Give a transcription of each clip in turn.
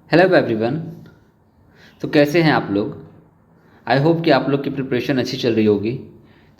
Hello everyone. तो कैसे हैं आप लोग। आई होप कि आप लोग की प्रिपरेशन अच्छी चल रही होगी।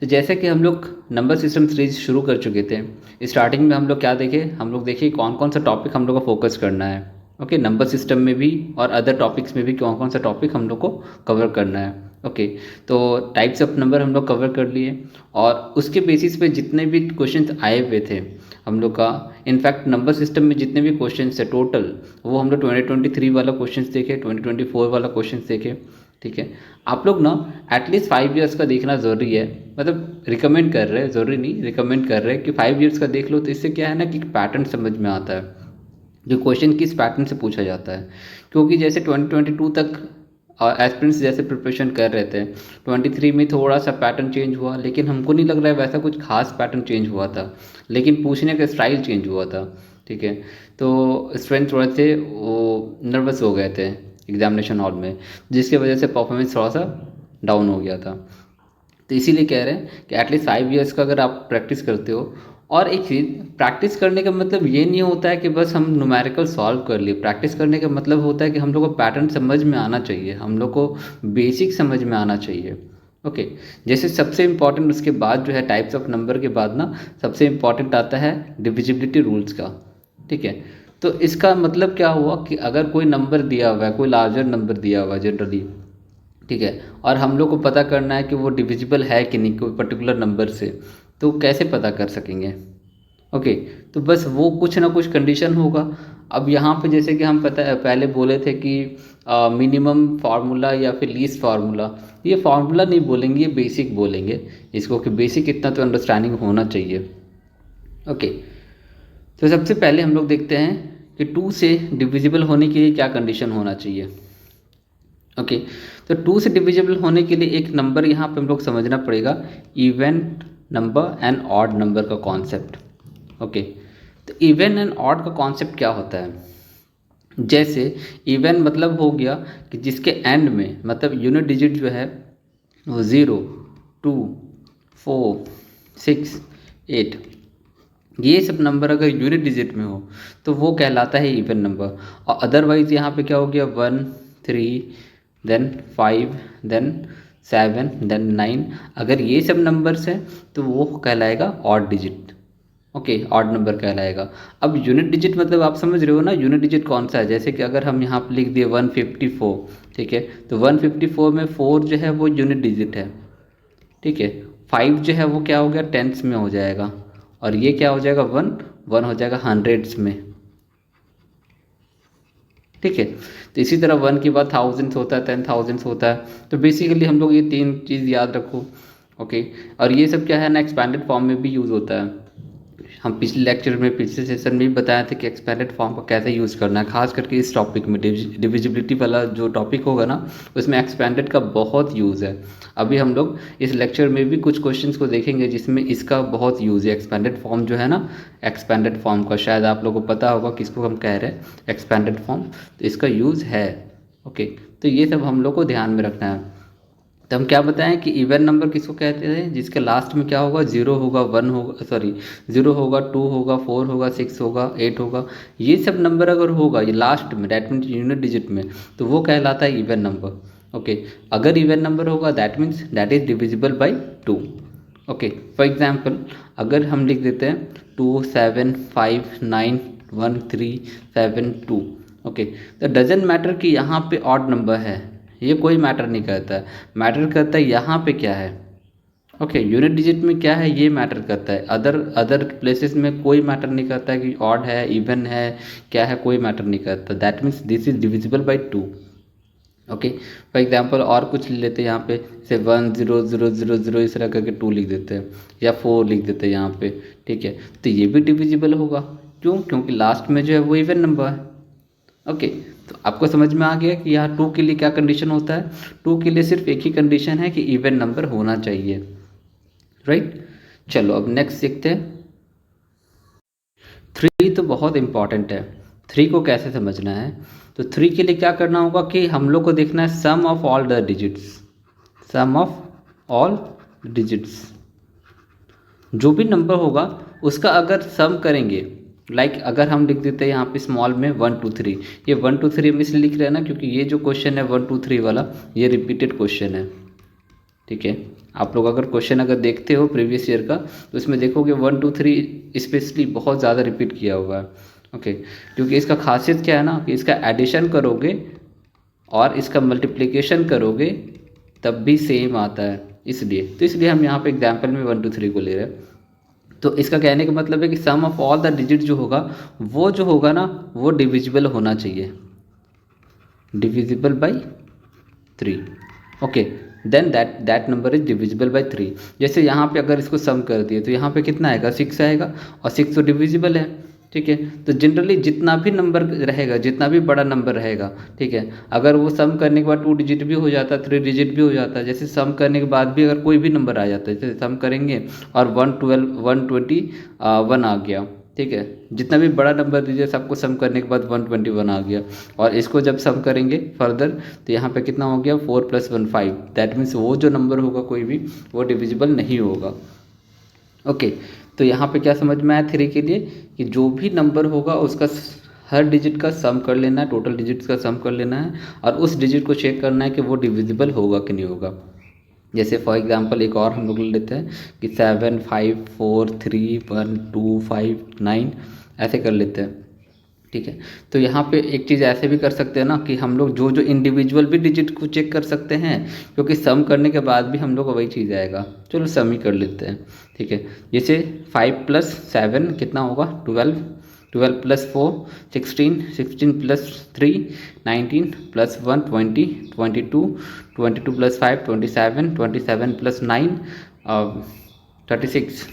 तो जैसे कि हम लोग नंबर सिस्टम सीरीज शुरू कर चुके थे, स्टार्टिंग में हम लोग क्या देखे, हम लोग देखे कौन कौन सा टॉपिक हम लोग को फोकस करना है। ओके, नंबर सिस्टम में भी और अदर टॉपिक्स में भी कौन कौन सा टॉपिक हम लोग को कवर करना है। ओके, तो टाइप्स ऑफ नंबर हम लोग कवर कर लिए और उसके बेसिस पे जितने भी क्वेश्चंस आए हुए थे हम लोग का, इनफैक्ट नंबर सिस्टम में जितने भी क्वेश्चंस है टोटल, वो हम लोग 2023 वाला क्वेश्चंस देखे, 2024 वाला क्वेश्चंस देखे। ठीक है, आप लोग ना एटलीस्ट 5 ईयर्स का देखना ज़रूरी है। मतलब रिकमेंड कर रहे हैं, ज़रूरी नहीं, रिकमेंड कर रहे हैं कि 5 ईयर्स का देख लो। तो इससे क्या है ना कि पैटर्न समझ में आता है, जो क्वेश्चन किस पैटर्न से पूछा जाता है। क्योंकि जैसे 2022 तक एस्पिरेंट्स जैसे प्रिपरेशन कर रहे थे, 23 में थोड़ा सा पैटर्न चेंज हुआ, लेकिन हमको नहीं लग रहा है वैसा कुछ खास पैटर्न चेंज हुआ था, लेकिन पूछने का स्टाइल चेंज हुआ था। ठीक है, तो स्टूडेंट थोड़े से वो नर्वस हो गए थे एग्जामिनेशन हॉल में, जिसकी वजह से परफॉर्मेंस थोड़ा सा डाउन हो गया था। तो इसीलिए कह रहे हैं कि एटलीस्ट 5 ईयर्स का अगर आप प्रैक्टिस करते हो। और एक चीज़, प्रैक्टिस करने का मतलब ये नहीं होता है कि बस हम न्यूमेरिकल सॉल्व कर लिए। प्रैक्टिस करने का मतलब होता है कि हम लोग को पैटर्न समझ में आना चाहिए, हम लोग को बेसिक समझ में आना चाहिए। ओके, जैसे सबसे इम्पॉर्टेंट उसके बाद जो है टाइप्स ऑफ नंबर के बाद ना सबसे इम्पॉर्टेंट आता है डिविजिबिलिटी रूल्स का। ठीक है, तो इसका मतलब क्या हुआ कि अगर कोई नंबर दिया हुआ है, कोई लार्जर नंबर दिया हुआ है जनरली, ठीक है, और हम लोग को पता करना है कि वो डिविजिबल है कि नहीं कोई पर्टिकुलर नंबर से, तो कैसे पता कर सकेंगे। ओके, तो बस वो कुछ ना कुछ कंडीशन होगा। अब यहाँ पे जैसे कि हम पता पहले बोले थे कि मिनिमम फार्मूला या फिर लीस्ट फार्मूला, ये फार्मूला नहीं बोलेंगे, ये बेसिक बोलेंगे इसको, कि बेसिक इतना तो अंडरस्टैंडिंग होना चाहिए। ओके, तो सबसे पहले हम लोग देखते हैं कि 2 से डिविजिबल होने के लिए क्या कंडीशन होना चाहिए। ओके, तो 2 से डिविजिबल होने के लिए एक नंबर यहाँ पे हम लोग समझना पड़ेगा, even number and odd number का कॉन्सेप्ट। ओके, तो इवन एंड ऑड का कॉन्सेप्ट क्या होता है। जैसे इवन मतलब हो गया कि जिसके एंड में मतलब यूनिट डिजिट जो है वो 0, 2, 4, 6, 8, ये सब नंबर अगर यूनिट डिजिट में हो तो वो कहलाता है इवन नंबर। और अदरवाइज यहाँ पे क्या हो गया, 1, 3, देन 5, देन 7, देन 9, अगर ये सब नंबर्स हैं तो वो कहलाएगा odd digit. Okay, odd number कहलाएगा। अब यूनिट डिजिट मतलब आप समझ रहे हो ना, यूनिट डिजिट कौन सा है। जैसे कि अगर हम यहाँ पे लिख दिए 154, ठीक है, तो 154 में 4 जो है वो यूनिट डिजिट है। ठीक है, 5 जो है वो क्या हो गया, टेंथ्स में हो जाएगा, और ये क्या हो जाएगा, 1, 1 हो जाएगा हंड्रेड्स में। ठीक है, तो इसी तरह 1 के बाद थाउजेंड्स होता है, 10,000 होता है। तो बेसिकली हम लोग ये 3 चीज़ याद रखो। ओके, और ये सब क्या है ना एक्सपैंडेड फॉर्म में भी यूज़ होता है। हम पिछले लेक्चर में, पिछले सेशन में भी बताया था कि एक्सपैंडेड फॉर्म का कैसे यूज़ करना है, खास करके इस टॉपिक में डिविजिबिलिटी वाला जो टॉपिक होगा ना, उसमें एक्सपैंडेड का बहुत यूज़ है। अभी हम लोग इस लेक्चर में भी कुछ क्वेश्चंस को देखेंगे जिसमें इसका बहुत यूज़ है। एक्सपैंडेड फॉर्म जो है ना, एक्सपैंडेड फॉर्म का शायद आप लोगों को पता होगा किसको हम कह रहे हैं, एक्सपैंडेड फॉर्म, तो इसका यूज़ है। ओके, तो ये सब हम लोग को ध्यान में रखना है। तो हम क्या बताएं कि इवन नंबर किसको कहते हैं, जिसके लास्ट में क्या होगा, 0 होगा, 1 होगा, सॉरी 0 होगा, 2 होगा, 4 होगा, 6 होगा, 8 होगा, ये सब नंबर अगर होगा ये लास्ट में, डैट मीन्स यूनिट डिजिट में, तो वो कहलाता है इवन नंबर। ओके, अगर इवन नंबर होगा that means that is divisible by 2। Okay, for example अगर हम लिख देते हैं 2, 7, 5, 9, 1, 3, 7, 2। ओके, तो डजेंट मैटर कि यहाँ पे ऑड नंबर है, ये कोई मैटर नहीं करता है। मैटर करता है यहाँ पे क्या है। ओके, यूनिट डिजिट में क्या है ये मैटर करता है, अदर अदर प्लेसेस में कोई मैटर नहीं करता है कि ऑड है, इवन है, क्या है, कोई मैटर नहीं करता। That means this is divisible by 2। Okay, for example और कुछ ले लेते हैं यहाँ पे, से 1, 0, 0, 0, 0 इस तरह करके 2 लिख देते हैं, या 4 लिख देते हैं यहाँ पे। ठीक है, तो ये भी डिविजिबल होगा। क्यों, क्योंकि लास्ट में जो है वो इवन नंबर है। ओके, तो आपको समझ में आ गया कि यहाँ 2 के लिए क्या कंडीशन होता है। 2 के लिए सिर्फ एक ही कंडीशन है कि इवन नंबर होना चाहिए। राइट, चलो अब नेक्स्ट देखते हैं। 3 तो बहुत इंपॉर्टेंट है। 3 को कैसे समझना है, तो 3 के लिए क्या करना होगा कि हम लोग को देखना है sum of all the digits. Sum of all digits, जो भी नंबर होगा उसका अगर सम करेंगे लाइक अगर हम लिख देते हैं यहाँ पे स्मॉल में 1 2 3, ये 1 2 3 हम इसलिए लिख रहे हैं ना क्योंकि ये जो क्वेश्चन है 1 2 3 वाला ये रिपीटेड क्वेश्चन है, ठीक है। आप लोग अगर क्वेश्चन अगर देखते हो प्रीवियस ईयर का तो इसमें देखोगे 1 2 3 स्पेशली बहुत ज़्यादा रिपीट किया हुआ है, ओके। क्योंकि इसका खासियत क्या है ना कि इसका एडिशन करोगे और इसका मल्टीप्लिकेशन करोगे तब भी सेम आता है, इसलिए हम यहाँ पे एग्जाम्पल में 1 2 3 को ले रहे हैं। तो इसका कहने का मतलब है कि sum of all the digit जो होगा ना वो डिविजिबल होना चाहिए, divisible by 3, okay. Then that number is divisible by 3। जैसे यहाँ पे अगर इसको सम कर दिए तो यहाँ पे कितना आएगा 6 आएगा, और 6 तो डिविजिबल है, ठीक है। तो जनरली जितना भी नंबर रहेगा, जितना भी बड़ा नंबर रहेगा, ठीक है, अगर वो सम करने के बाद 2 डिजिट भी हो जाता है, 3 डिजिट भी हो जाता है, जैसे सम करने के बाद भी अगर कोई भी नंबर आ जाता है, जैसे सम करेंगे और 121 आ गया, ठीक है, जितना भी बड़ा नंबर दीजिए सबको सम करने के बाद 121 आ गया, और इसको जब सम करेंगे फर्दर तो यहाँ पे कितना हो गया 4 + 1 5। दैट मीन्स वो जो नंबर होगा कोई भी वो डिविजिबल नहीं होगा, ओके। तो यहाँ पे क्या समझ में आया 3 के लिए कि जो भी नंबर होगा उसका हर डिजिट का सम कर लेना है, टोटल डिजिट्स का सम कर लेना है, और उस डिजिट को चेक करना है कि वो डिविजिबल होगा कि नहीं होगा। जैसे फॉर एग्जांपल एक और हम लोग ले लेते हैं कि 7 5 4 3 1 2 5 9 ऐसे कर लेते हैं, ठीक है। तो यहाँ पे एक चीज़ ऐसे भी कर सकते हैं ना कि हम लोग जो इंडिविजुअल भी डिजिट को चेक कर सकते हैं, क्योंकि सम करने के बाद भी हम लोग को वही चीज़ आएगा। चलो सम ही कर लेते हैं, ठीक है। जैसे 5 + 7 कितना होगा 12, 12 + 4 16, 16 + 3 19 + 1 20, 22, 22 + 5 27, 27 + 9 36,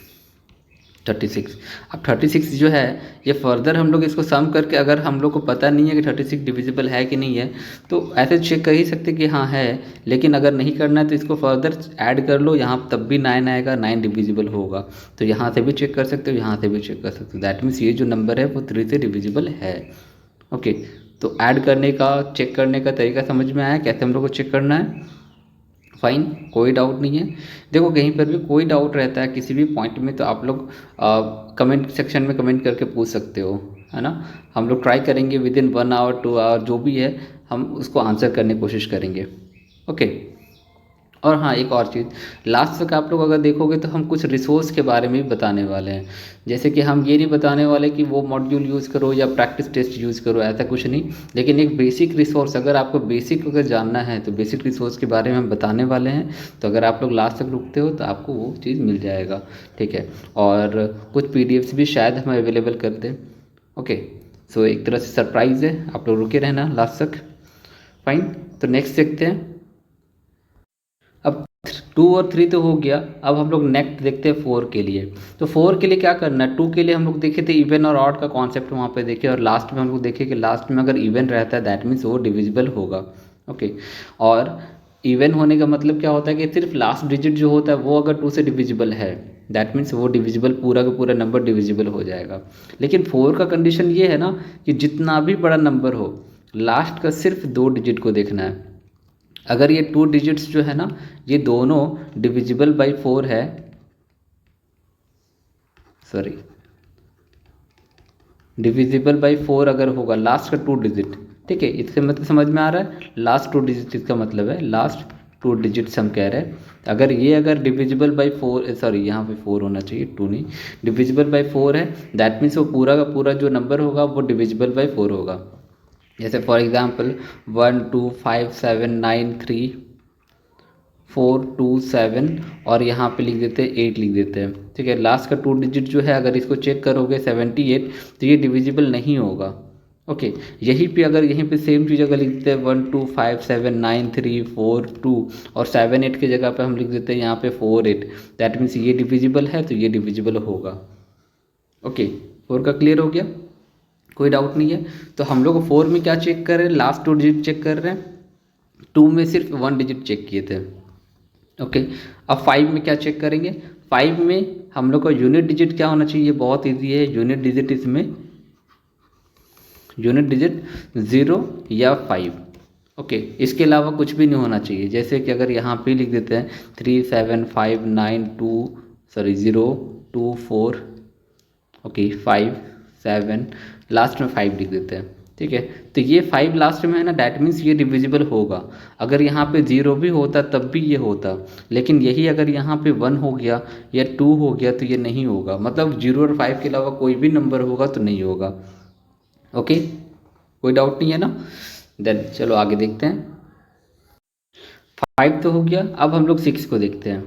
36। अब 36 जो है ये फर्दर हम लोग इसको सम करके अगर हम लोग को पता नहीं है कि 36 डिविजिबल है कि नहीं है तो ऐसे चेक कर ही सकते कि हाँ है, लेकिन अगर नहीं करना है तो इसको फर्दर ऐड कर लो, यहाँ तब भी 9 आएगा, 9 डिविजिबल होगा। तो यहाँ से भी चेक कर सकते हो, यहाँ से भी चेक कर सकते हो। दैट मीन्स ये जो नंबर है वो 3 से डिविजिबल है, ओके। तो ऐड करने का चेक करने का तरीका समझ में आया कैसे हम लोग को चेक करना है, फाइन, कोई डाउट नहीं है। देखो कहीं पर भी कोई डाउट रहता है किसी भी पॉइंट में तो आप लोग कमेंट सेक्शन में कमेंट करके पूछ सकते हो, है ना। हम लोग ट्राई करेंगे विदिन 1 आवर 2 आवर जो भी है हम उसको आंसर करने की कोशिश करेंगे, ओके। और हाँ एक और चीज़, लास्ट तक आप लोग अगर देखोगे तो हम कुछ रिसोर्स के बारे में भी बताने वाले हैं। जैसे कि हम ये नहीं बताने वाले कि वो मॉड्यूल यूज़ करो या प्रैक्टिस टेस्ट यूज़ करो, ऐसा कुछ नहीं, लेकिन एक बेसिक रिसोर्स अगर आपको बेसिक अगर जानना है तो बेसिक रिसोर्स के बारे में हम बताने वाले हैं। तो अगर आप लोग लास्ट तक रुकते हो तो आपको वो चीज़ मिल जाएगा, ठीक है। और कुछ PDFs भी शायद हम अवेलेबल कर दें, ओके। सो एक तरह से सरप्राइज़ है, आप लोग रुके रहना लास्ट तक, फाइन। तो नेक्स्ट देखते हैं। अब 2 और 3 तो हो गया, अब हम लोग नेक्स्ट देखते हैं 4 के लिए। तो 4 के लिए क्या करना है, 2 के लिए हम लोग देखे थे इवन और ऑड का कॉन्सेप्ट वहाँ पे देखे, और लास्ट में हम लोग देखे कि लास्ट में अगर इवन रहता है दैट मीन्स वो डिविजिबल होगा, ओके। और इवन होने का मतलब क्या होता है कि सिर्फ लास्ट डिजिट जो होता है वो अगर 2 से डिविजिबल है दैट मीन्स वो डिविजिबल पूरा का पूरा नंबर डिविजिबल हो जाएगा। लेकिन 4 का कंडीशन ये है ना कि जितना भी बड़ा नंबर हो लास्ट का सिर्फ 2 डिजिट को देखना है। अगर ये 2 डिजिट्स जो है ना ये दोनों डिविजिबल बाई 4 है, सॉरी डिविजिबल बाई 4 अगर होगा लास्ट का 2 डिजिट, ठीक है। इससे मतलब समझ में आ रहा है, लास्ट 2 डिजिट इसका मतलब है लास्ट 2 डिजिट्स हम कह रहे हैं। अगर डिविजिबल बाई 4, सॉरी यहाँ पे 4 होना चाहिए 2 नहीं, डिविजिबल बाई 4 है दैट मीन्स वो पूरा का पूरा जो नंबर होगा वो डिविजिबल बाई 4 होगा। जैसे फॉर एग्जांपल 1 2 5 7 9 3 4 2 7 और यहाँ पे लिख देते हैं 8 लिख देते हैं, ठीक है। लास्ट का 2 डिजिट जो है अगर इसको चेक करोगे 78 तो ये डिविजिबल नहीं होगा, ओके। यहीं पे अगर यहीं पे सेम चीज़ अगर लिख देते हैं 1 2 5 7 9 3 4 2 और 7 8 की जगह पे हम लिख देते हैं यहाँ पे 4 8, दैट मीन्स ये डिविजिबल है तो ये डिविजिबल होगा, ओके। 4 का क्लियर हो गया, कोई डाउट नहीं है। तो हम लोग 4 में क्या चेक कर रहे हैं, लास्ट 2 डिजिट चेक कर रहे हैं, 2 में सिर्फ 1 डिजिट चेक किए थे, ओके। अब 5 में क्या चेक करेंगे, 5 में हम लोग का यूनिट डिजिट क्या होना चाहिए, बहुत इजी है। यूनिट डिजिट इसमें यूनिट डिजिट 0 या 5, ओके। इसके अलावा कुछ भी नहीं होना चाहिए। जैसे कि अगर यहाँ पे लिख देते हैं 3 7 5 9 2 सॉरी 0 2 4, ओके 5 7, लास्ट में 5 लिख देते हैं। ठीक है, तो ये 5 लास्ट में है ना, डैट मीन्स ये डिविजिबल होगा। अगर यहाँ पे 0 भी होता तब भी ये होता, लेकिन यही अगर यहाँ पे 1 हो गया या 2 हो गया तो ये नहीं होगा। मतलब 0 और 5 के अलावा कोई भी नंबर होगा तो नहीं होगा। ओके, कोई डाउट नहीं है ना। देन चलो आगे देखते हैं। 5 तो हो गया, अब हम लोग 6 को देखते हैं।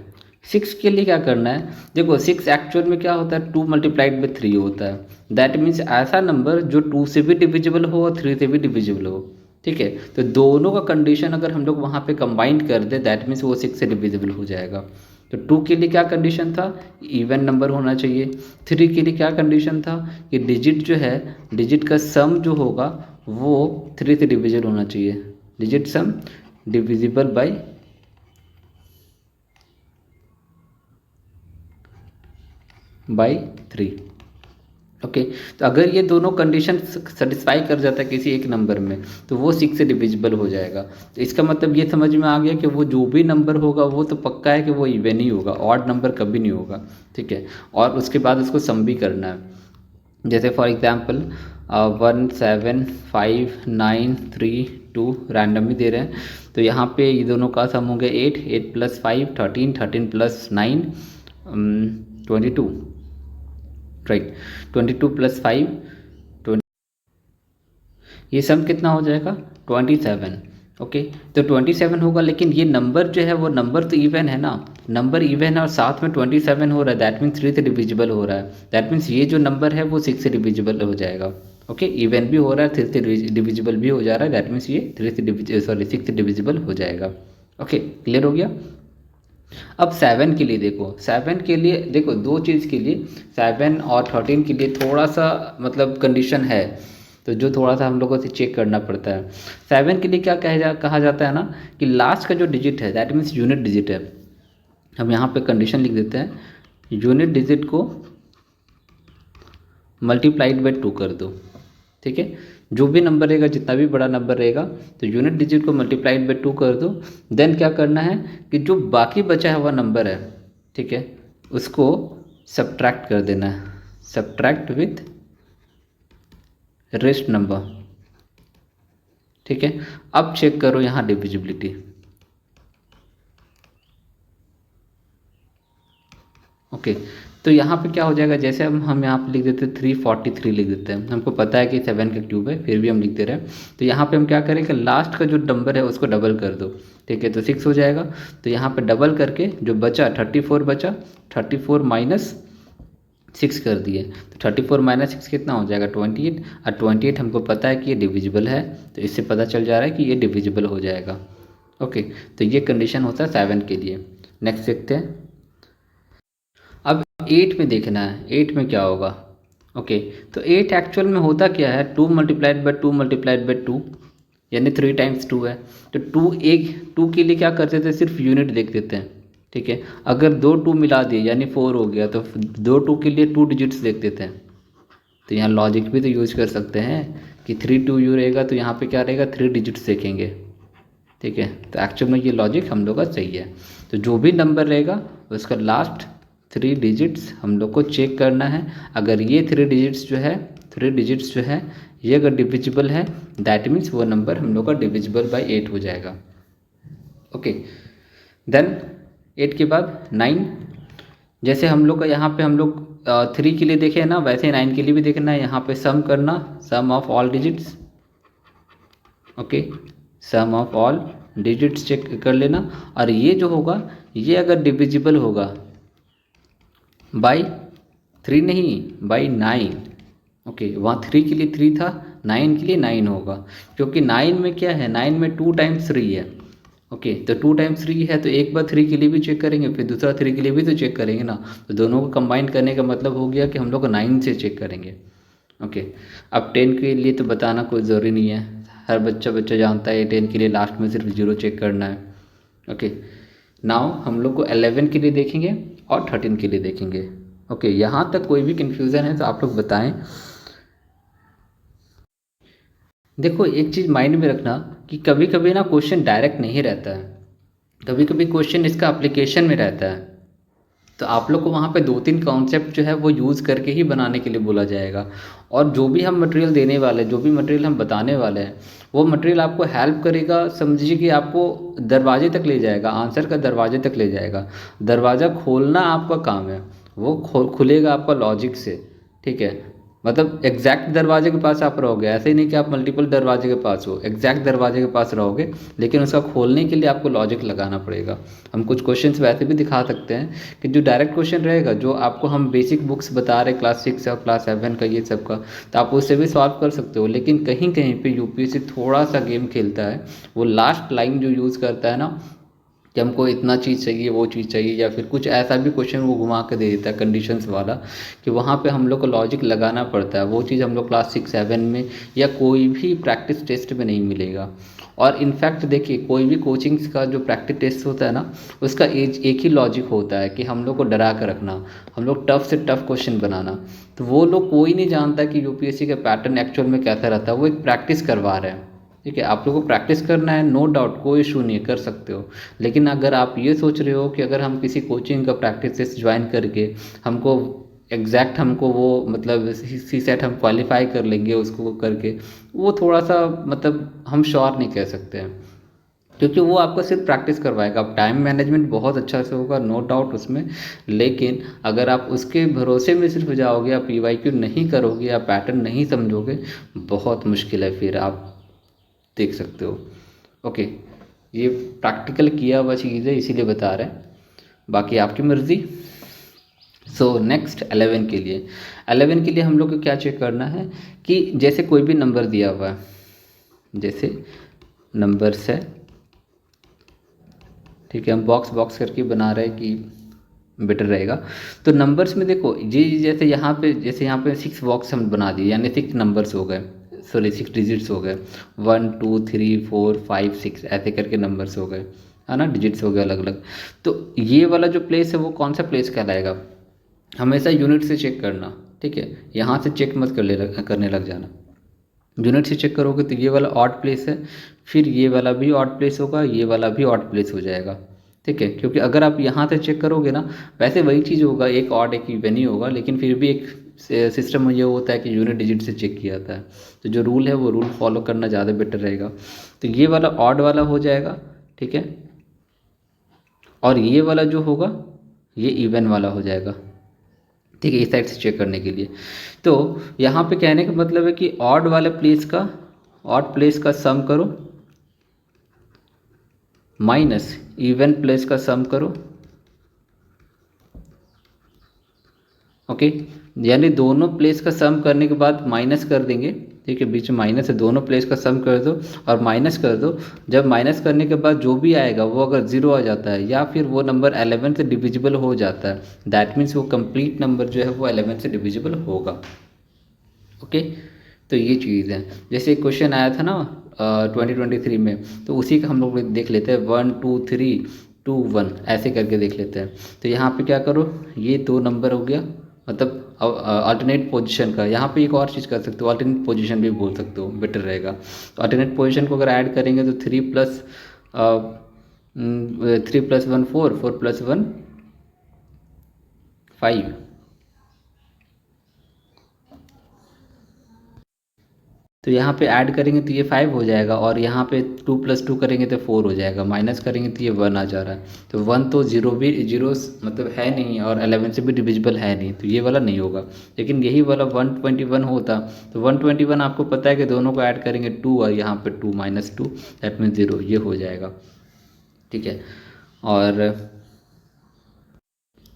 6 के लिए क्या करना है, देखो 6 एक्चुअल में क्या होता है, 2 मल्टीप्लाइड बाई 3 होता है। दैट मीन्स ऐसा नंबर जो 2 से भी डिविजिबल हो और 3 से भी डिविजिबल हो। ठीक है, तो दोनों का कंडीशन अगर हम लोग वहाँ पे कंबाइन कर दे दैट मीन्स वो 6 से डिविजिबल हो जाएगा। तो 2 के लिए क्या कंडीशन था, इवन नंबर होना चाहिए। 3 के लिए क्या कंडीशन था कि डिजिट जो है, डिजिट का सम जो होगा वो 3 से डिविजिबल होना चाहिए। Digit some divisible by 3। Okay, तो अगर ये दोनों कंडीशन सेटिस्फाई कर जाता है किसी एक नंबर में तो वो 6 से डिविजिबल हो जाएगा। तो इसका मतलब ये समझ में आ गया कि वो जो भी नंबर होगा वो तो पक्का है कि वो इवन ही होगा, ऑड नंबर कभी नहीं होगा। ठीक है, और उसके बाद उसको सम भी करना है। जैसे फॉर एग्जांपल 1 7 5 9 3 2 रैंडम ही दे रहे हैं, तो यहाँ पे ये दोनों का सम हो गया 8, 8 + 5 13, 13 + 9 22, राइट। 22 + 5 20, ये सम कितना हो जाएगा 27। ओके, तो 27 होगा, लेकिन ये नंबर जो है वो नंबर तो इवन है ना, नंबर इवन है और साथ में 27 हो रहा है, दैट मीन्स 3 से डिविजिबल हो रहा है। दैट मीन्स ये जो नंबर है वो 6 से डिविजिबल हो जाएगा। ओके, इवन भी हो रहा है, 3 से डिविजिबल भी हो जा रहा है, दैट मीन्स ये 6 से डिविजिबल हो जाएगा। ओके, क्लियर हो गया। अब 7 के लिए देखो, 7 के लिए देखो दो चीज़ के लिए, 7 और 13 के लिए थोड़ा सा मतलब कंडीशन है, तो जो थोड़ा सा हम लोगों से चेक करना पड़ता है। 7 के लिए क्या कहा जाता है ना कि लास्ट का जो डिजिट है दैट मीन्स यूनिट डिजिट है। हम यहाँ पे कंडीशन लिख देते हैं, यूनिट डिजिट को मल्टीप्लाइड बाई 2 कर दो। ठीक है, जो भी नंबर रहेगा, जितना भी बड़ा नंबर रहेगा, तो यूनिट डिजिट को मल्टीप्लाइड बाई 2 कर दो। देन क्या करना है कि जो बाकी बचा हुआ नंबर है, ठीक है, उसको सब्ट्रैक्ट कर देना है, सब्ट्रैक्ट विथ रेस्ट नंबर। ठीक है, अब चेक करो यहाँ डिविजिबिलिटी। ओके, तो यहाँ पे क्या हो जाएगा, जैसे हम यहाँ पे लिख देते हैं 343 लिख देते हैं, हमको पता है कि 7 का क्यूब है फिर भी हम लिख दे रहे हैं। तो यहाँ पे हम क्या करें कि लास्ट का जो नंबर है उसको डबल कर दो। ठीक है, तो 6 हो जाएगा। तो यहाँ पे डबल करके जो बचा 34 बचा, 34 माइनस 6 कर दिए, तो 34 माइनस 6 कितना हो जाएगा 28, और 28 हमको पता है कि ये डिविजिबल है, तो इससे पता चल जा रहा है कि ये डिविजिबल हो जाएगा। ओके, तो ये कंडीशन होता है 7 के लिए। नेक्स्ट देखते हैं। अब 8 में देखना है, 8 में क्या होगा। ओके, तो 8 एक्चुअल में होता क्या है, 2 मल्टीप्लाइड बाई 2 मल्टीप्लाइड बाई 2 यानी 3 टाइम्स 2 है। तो 2 के लिए क्या करते थे, सिर्फ यूनिट देख देते हैं। ठीक है, अगर 2 2 मिला दिए यानी 4 हो गया, तो 2 2 के लिए 2 डिजिट्स देख देते हैं। तो यहाँ लॉजिक भी तो यूज कर सकते हैं कि 3 2 यू रहेगा, तो यहाँ पे क्या रहेगा 3 डिजिट्स देखेंगे। ठीक है, तो एक्चुअल में ये लॉजिक हम लोग का सही है। तो जो भी नंबर रहेगा उसका लास्ट 3 डिजिट्स हम लोग को चेक करना है। अगर ये 3 डिजिट्स जो है ये अगर डिविजिबल है दैट मीन्स वो नंबर हम लोग का डिविजिबल बाई 8 हो जाएगा। ओके, देन 8 के बाद 9, जैसे हम लोग का यहाँ पे हम लोग 3 के लिए देखे ना, वैसे 9 के लिए भी देखना है। यहाँ पे सम करना, sum of all digits. Okay, sum of all digits check कर लेना, और ये जो होगा ये अगर डिविजिबल होगा बाई 3 नहीं, बाई 9। ओके, वहाँ 3 के लिए 3 था, 9 के लिए 9 होगा, क्योंकि 9 में क्या है, 9 में 2 टाइम्स 3 है। ओके, तो 2 टाइम्स 3 है, तो एक बार 3 के लिए भी चेक करेंगे, फिर दूसरा 3 के लिए भी तो चेक करेंगे ना। तो दोनों को कंबाइन करने का मतलब हो गया कि हम लोग 9 से चेक करेंगे। ओके, अब 10 के लिए तो बताना कोई ज़रूरी नहीं है, हर बच्चा जानता है 10 के लिए लास्ट में सिर्फ 0 चेक करना है। ओके, नाउ हम लोग को 11 के लिए देखेंगे और 13 के लिए देखेंगे। ओके, यहाँ तक कोई भी कन्फ्यूज़न है तो आप लोग बताएं। देखो एक चीज़ माइंड में रखना कि कभी कभी ना क्वेश्चन डायरेक्ट नहीं रहता है, कभी कभी क्वेश्चन इसका एप्लीकेशन में रहता है। तो आप लोग को वहाँ पे 2-3 कॉन्सेप्ट जो है वो यूज़ करके ही बनाने के लिए बोला जाएगा। और जो भी हम मटेरियल देने वाले हैं, जो भी मटेरियल हम बताने वाले हैं, वो मटेरियल आपको हेल्प करेगा, समझिए कि आपको दरवाजे तक ले जाएगा, आंसर का दरवाजे तक ले जाएगा। दरवाज़ा खोलना आपका काम है, वो खुलेगा आपका लॉजिक से, ठीक है। मतलब एग्जैक्ट दरवाजे के पास आप रहोगे, ऐसे ही नहीं कि आप मल्टीपल दरवाजे के पास हो, एग्जैक्ट दरवाजे के पास रहोगे, लेकिन उसका खोलने के लिए आपको लॉजिक लगाना पड़ेगा। हम कुछ क्वेश्चंस वैसे भी दिखा सकते हैं कि जो डायरेक्ट क्वेश्चन रहेगा, जो आपको हम बेसिक बुक्स बता रहे क्लास 6 और क्लास 7 का ये सब का, तो आप उससे भी सॉल्व कर सकते हो। लेकिन कहीं कहीं पे यूपीएससी थोड़ा सा गेम खेलता है, वो लास्ट लाइन जो यूज़ करता है ना कि हमको इतना चीज़ चाहिए, वो चीज़ चाहिए, या फिर कुछ ऐसा भी क्वेश्चन वो घुमा के दे देता है कंडीशंस वाला, कि वहाँ पे हम लोग को लॉजिक लगाना पड़ता है। वो चीज़ हम लोग क्लास 6-7 में या कोई भी प्रैक्टिस टेस्ट में नहीं मिलेगा। और इनफैक्ट देखिए, कोई भी कोचिंग्स का जो प्रैक्टिस टेस्ट होता है ना, उसका एक ही लॉजिक होता है कि हम लोग को डरा कर रखना, हम लोग टफ से टफ क्वेश्चन बनाना। तो वो लोग, कोई नहीं जानता कि यूपीएससी का पैटर्न एक्चुअल में कैसा रहता है, वो एक प्रैक्टिस करवा रहे हैं, ठीक है। आप लोगों को प्रैक्टिस करना है, नो डाउट, कोई इशू नहीं है, कर सकते हो। लेकिन अगर आप ये सोच रहे हो कि अगर हम किसी कोचिंग का प्रैक्टिस टेस्ट ज्वाइन करके हमको एग्जैक्ट हमको वो मतलब सी सेट हम क्वालिफाई कर लेंगे उसको करके, वो थोड़ा सा मतलब हम श्योर नहीं कह सकते हैं, क्योंकि वो आपको सिर्फ प्रैक्टिस करवाएगा। आप टाइम मैनेजमेंट बहुत अच्छा से होगा, नो डाउट उसमें, लेकिन अगर आप उसके भरोसे में सिर्फ जाओगे, आप पीवाईक्यू नहीं करोगे या पैटर्न नहीं समझोगे, बहुत मुश्किल है, फिर आप देख सकते हो। ओके, ये प्रैक्टिकल किया हुआ चीज़ है, इसीलिए बता रहे हैं, बाकी आपकी मर्ज़ी। सो नेक्स्ट 11 के लिए, 11 के लिए हम लोग को क्या चेक करना है कि जैसे कोई भी नंबर दिया हुआ है, जैसे नंबर्स है, ठीक है, हम बॉक्स बॉक्स करके बना रहे हैं कि बेटर रहेगा। तो नंबर्स में देखो, ये जैसे यहाँ पे 6 बॉक्स हम बना दिए, यानी 6 नंबर्स हो गए, सॉरी 6 डिजिट्स हो गए, 1 2 3 4 5 6 ऐसे करके नंबर्स हो गए, है ना, डिजिट्स हो गए अलग अलग। तो ये वाला जो प्लेस है वो कौन सा प्लेस कहलाएगा, हमेशा यूनिट से चेक करना, ठीक है। यहाँ से चेक मत करने लग जाना, यूनिट से चेक करोगे तो ये वाला ऑड प्लेस है, फिर ये वाला भी ऑड प्लेस होगा, ये वाला भी ऑड प्लेस हो जाएगा, ठीक है। क्योंकि अगर आप यहाँ से चेक करोगे ना, वैसे वही चीज़ होगा, एक ऑड एक इवन ही होगा, लेकिन फिर भी एक सिस्टम में ये होता है कि यूनिट डिजिट से चेक किया जाता है। तो जो रूल है वो रूल फॉलो करना ज़्यादा बेटर रहेगा। तो ये वाला ऑड वाला हो जाएगा, ठीक है, और ये वाला जो होगा ये इवन वाला हो जाएगा, ठीक है, इस साइड से चेक करने के लिए। तो यहाँ पे कहने का मतलब है कि ऑड वाले प्लेस का, ऑड प्लेस का सम करो माइनस इवन प्लेस का सम करो, ओके। यानी दोनों प्लेस का सम करने के बाद माइनस कर देंगे, ठीक है, बीच में माइनस है, दोनों प्लेस का सम कर दो और माइनस कर दो। जब माइनस करने के बाद जो भी आएगा वो अगर 0 आ जाता है या फिर वो नंबर 11 से डिविजिबल हो जाता है, दैट मीन्स वो कंप्लीट नंबर जो है वो 11 से डिविजिबल होगा, ओके। तो ये चीज़ है। जैसे एक क्वेश्चन आया था ना 2023 में, तो उसी का हम लोग देख लेते हैं, 1 2 3 2 1 ऐसे करके देख लेते हैं। तो यहाँ पे क्या करो, ये 2 नंबर हो गया, मतलब अल्टरनेट पोजीशन का, यहाँ पे एक और चीज़ कर सकते हो, अल्टरनेट पोजीशन भी बोल सकते हो, बेटर रहेगा। तो अल्टरनेट पोजीशन को अगर ऐड करेंगे तो 3 + 1 4, 4 + 1 5, तो यहाँ पे ऐड करेंगे तो ये 5 हो जाएगा, और यहाँ पे 2 + 2 करेंगे तो 4 हो जाएगा, माइनस करेंगे तो ये 1 आ जा रहा है। तो 1 तो जीरो भी जीरो मतलब है नहीं, और 11 से भी डिविजिबल है नहीं, तो ये वाला नहीं होगा। लेकिन यही वाला 121 होता, तो 121 आपको पता है कि दोनों को ऐड करेंगे 2, और यहाँ पे 2 - 2 दैट मीन्स 0, ये हो जाएगा, ठीक है। और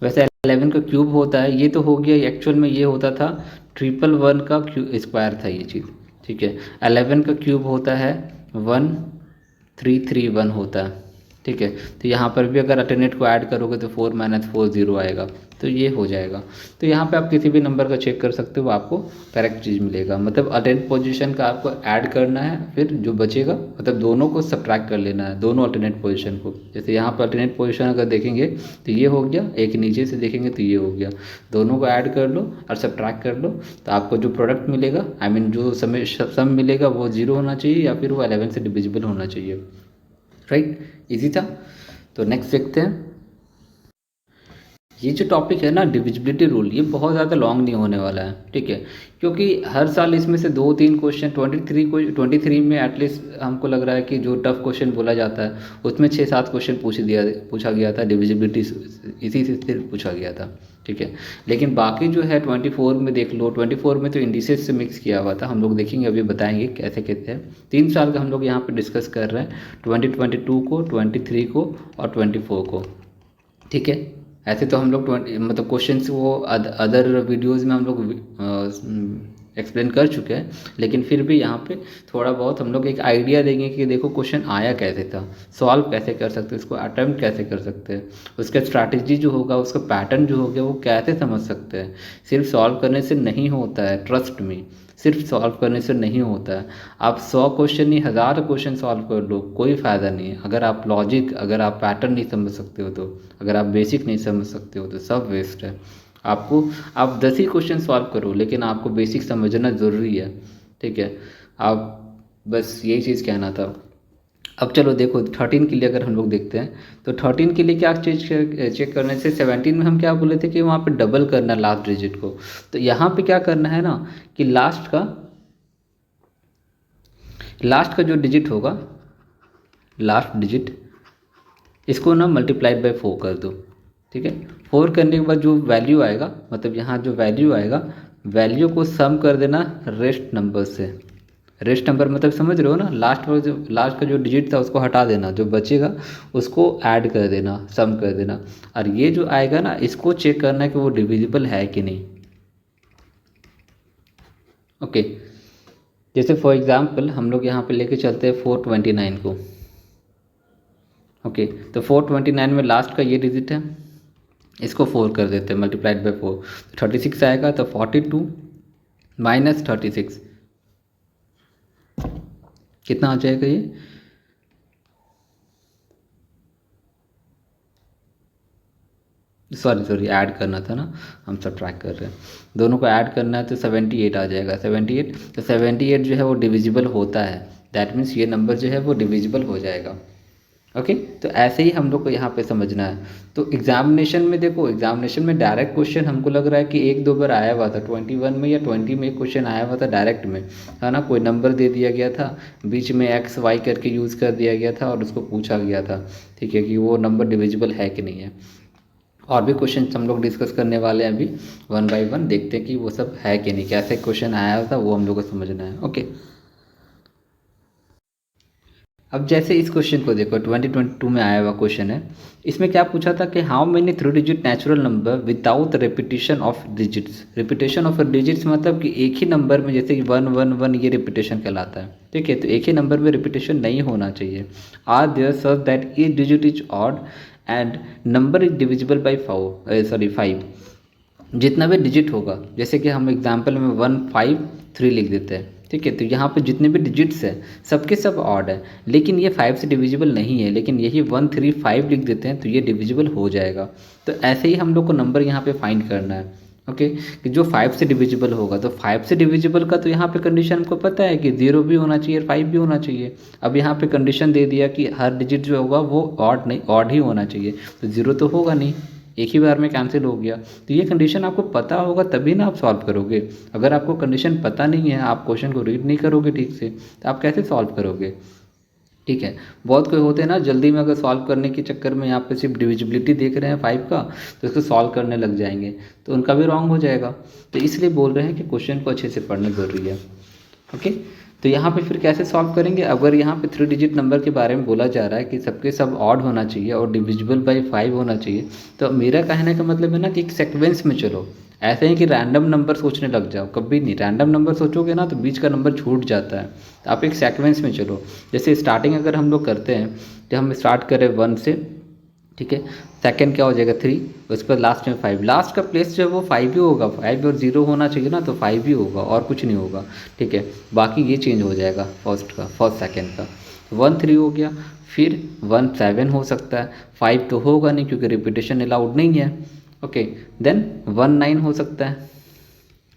वैसे 11 का क्यूब होता है, ये तो हो गया, एक्चुअल में ये होता था 111 का स्क्वायर था ये चीज़, ठीक है। 11 का क्यूब होता है 1331 होता है, ठीक है। तो यहाँ पर भी अगर अल्टरनेट को ऐड करोगे तो 4 - 4 0 आएगा, तो ये हो जाएगा। तो यहाँ पे आप किसी भी नंबर का चेक कर सकते हो, आपको करेक्ट चीज़ मिलेगा। मतलब अल्टरनेट पोजीशन का आपको ऐड करना है, फिर जो बचेगा मतलब दोनों को सब्ट्रैक्ट कर लेना है, दोनों अल्टरनेट पोजीशन को। जैसे यहाँ पर अल्टरनेट पोजीशन अगर देखेंगे तो ये हो गया, एक नीचे से देखेंगे तो ये हो गया, दोनों को ऐड कर लो और सब्ट्रैक्ट कर लो, तो आपको जो प्रोडक्ट मिलेगा, आई मीन जो सम मिलेगा वो 0 होना चाहिए या फिर वो 11 से डिविजिबल होना चाहिए, राइट। इजी था। तो नेक्स्ट देखते हैं। ये जो टॉपिक है ना डिविजिबिलिटी रूल, ये बहुत ज़्यादा लॉन्ग नहीं होने वाला है, ठीक है, क्योंकि हर साल इसमें से 2-3 क्वेश्चन 23 में एटलीस्ट हमको लग रहा है कि जो टफ क्वेश्चन बोला जाता है उसमें 6-7 क्वेश्चन पूछा गया था डिविजिबिलिटी, इसी से सिर्फ पूछा गया था, ठीक है। लेकिन बाकी जो है 24 में देख लो, 24 में तो इंडिसेस से मिक्स किया हुआ था, हम लोग देखेंगे अभी बताएंगे कैसे कैसे है। 3 साल का हम लोग यहाँ पे डिस्कस कर रहे हैं, 2022 को, 23 को और 24 को, ठीक है। ऐसे तो हम लोग मतलब क्वेश्चंस वो अदर वीडियोज़ में हम लोग एक्सप्लेन कर चुके हैं, लेकिन फिर भी यहाँ पे थोड़ा बहुत हम लोग एक आइडिया देंगे कि देखो क्वेश्चन आया कैसे था, सॉल्व कैसे कर सकते हैं, उसको अटेम्प्ट कैसे कर सकते हैं, उसका स्ट्रैटेजी जो होगा, उसका पैटर्न जो हो गया वो कैसे समझ सकते हैं। सिर्फ सॉल्व करने से नहीं होता है, ट्रस्ट मी, सिर्फ सॉल्व करने से नहीं होता है। आप 100 क्वेश्चन नहीं 1000 क्वेश्चन सॉल्व कर लो, कोई फ़ायदा नहीं है। अगर आप लॉजिक, अगर आप पैटर्न नहीं समझ सकते हो, तो अगर आप बेसिक नहीं समझ सकते हो तो सब वेस्ट है। आपको आप 10 ही क्वेश्चन सॉल्व करो, लेकिन आपको बेसिक समझना ज़रूरी है, ठीक है। आप बस यही चीज़ कहना था। अब चलो देखो 13 के लिए अगर हम लोग देखते हैं तो 13 के लिए क्या चेक करने से 17 में हम क्या बोले थे कि वहाँ पे डबल करना लास्ट डिजिट को। तो यहाँ पे क्या करना है ना कि लास्ट का जो डिजिट होगा, लास्ट डिजिट, इसको ना मल्टीप्लाइड बाय 4 कर दो, ठीक है। 4 करने के बाद जो वैल्यू आएगा, मतलब यहाँ जो वैल्यू आएगा, वैल्यू को सम कर देना रेस्ट नंबर से। रेस्ट नंबर मतलब समझ रहे हो ना, लास्ट का जो डिजिट था उसको हटा देना, जो बचेगा उसको ऐड कर देना, सम कर देना। और ये जो आएगा ना, इसको चेक करना है कि वो डिविजिबल है कि नहीं, ओके। जैसे फॉर एग्जांपल हम लोग यहाँ पे लेके चलते हैं 429 को, ओके। तो 429 में लास्ट का ये डिजिट है, इसको 4 कर देते हैं मल्टीप्लाइड बाय 4, तो 36 आएगा। तो 42 माइनस 36 कितना आ जाएगा, ये सॉरी ऐड करना था ना, हम सब ट्रैक कर रहे हैं, दोनों को ऐड करना है तो 78 आ जाएगा। 78, तो 78 जो है वो डिविजिबल होता है, दैट मीन्स ये नंबर जो है वो डिविजिबल हो जाएगा, ओके। तो ऐसे ही हम लोग को यहाँ पे समझना है। तो एग्जामिनेशन में देखो, एग्जामिनेशन में डायरेक्ट क्वेश्चन हमको लग रहा है कि 1-2 बार आया हुआ था, 21 में या 20 में एक क्वेश्चन आया हुआ था डायरेक्ट में, है ना। कोई नंबर दे दिया गया था, बीच में एक्स वाई करके यूज़ कर दिया गया था और उसको पूछा गया था, ठीक है, कि वो नंबर डिविजिबल है कि नहीं है। और भी क्वेश्चन हम लोग डिस्कस करने वाले हैं अभी, 1 बाय 1 देखते हैं कि वो सब है कि नहीं, कैसे क्वेश्चन आया था वो हम लोग को समझना है, ओके। अब जैसे इस क्वेश्चन को देखो, 2022 में आया हुआ क्वेश्चन है। इसमें क्या पूछा था कि how many 3 digit natural number without repetition of digits. Repetition of digits मतलब कि एक ही नंबर में, जैसे कि 111 ये रिपीटेशन कहलाता है, ठीक है। तो एक ही नंबर में रिपीटेशन नहीं होना चाहिए। Are there such that each digit is odd and number is divisible by 5। जितना भी डिजिट होगा, जैसे कि हम एग्जाम्पल में 153 लिख देते हैं, ठीक है। तो यहाँ पे जितने भी डिजिट्स हैं सबके सब ऑड है, लेकिन ये 5 से डिविजिबल नहीं है, लेकिन यही 135 लिख देते हैं तो ये डिविजिबल हो जाएगा। तो ऐसे ही हम लोग को नंबर यहाँ पे फाइंड करना है, ओके, कि जो 5 से डिविजिबल होगा। तो 5 से डिविजिबल का तो यहाँ पे कंडीशन हमको पता है कि 0 भी होना चाहिए और 5 भी होना चाहिए। अब यहाँ पे कंडीशन दे दिया कि हर डिजिट जो होगा वो ऑड ही होना चाहिए, तो 0 तो होगा नहीं, एक ही बार में कैंसिल हो गया। तो ये कंडीशन आपको पता होगा तभी ना आप सॉल्व करोगे। अगर आपको कंडीशन पता नहीं है, आप क्वेश्चन को रीड नहीं करोगे ठीक से, तो आप कैसे सॉल्व करोगे, ठीक है। बहुत कोई होते हैं ना, जल्दी में अगर सॉल्व करने के चक्कर में यहाँ पे सिर्फ डिविजिबिलिटी देख रहे हैं 5 का, तो इसको सॉल्व करने लग जाएंगे, तो उनका भी रॉन्ग हो जाएगा। तो इसलिए बोल रहे हैं कि क्वेश्चन को अच्छे से पढ़ना ज़रूरी है, ओके। तो यहाँ पे फिर कैसे सॉल्व करेंगे। अगर यहाँ पे 3 डिजिट नंबर के बारे में बोला जा रहा है कि सबके सब ऑड होना चाहिए और डिविजिबल बाई 5 होना चाहिए, तो मेरा कहने का मतलब है ना कि एक सेक्वेंस में चलो। ऐसे ही कि रैंडम नंबर सोचने लग जाओ, कभी नहीं। रैंडम नंबर सोचोगे ना तो बीच का नंबर छूट जाता है। तो आप एक सेक्वेंस में चलो। जैसे स्टार्टिंग अगर हम लोग करते हैं, जब हम स्टार्ट करें 1 से, ठीक है, सेकंड क्या हो जाएगा 3, उसके बाद लास्ट में 5। लास्ट का प्लेस जो है वो 5 ही होगा, 5 और 0 होना चाहिए ना, तो 5 ही होगा और कुछ नहीं होगा, ठीक है। बाकी ये चेंज हो जाएगा फर्स्ट सेकंड का। 1 3 हो गया, फिर 1 7 हो सकता है, 5 तो होगा नहीं क्योंकि रिपीटेशन अलाउड नहीं है, ओके। देन 1 9 हो सकता है,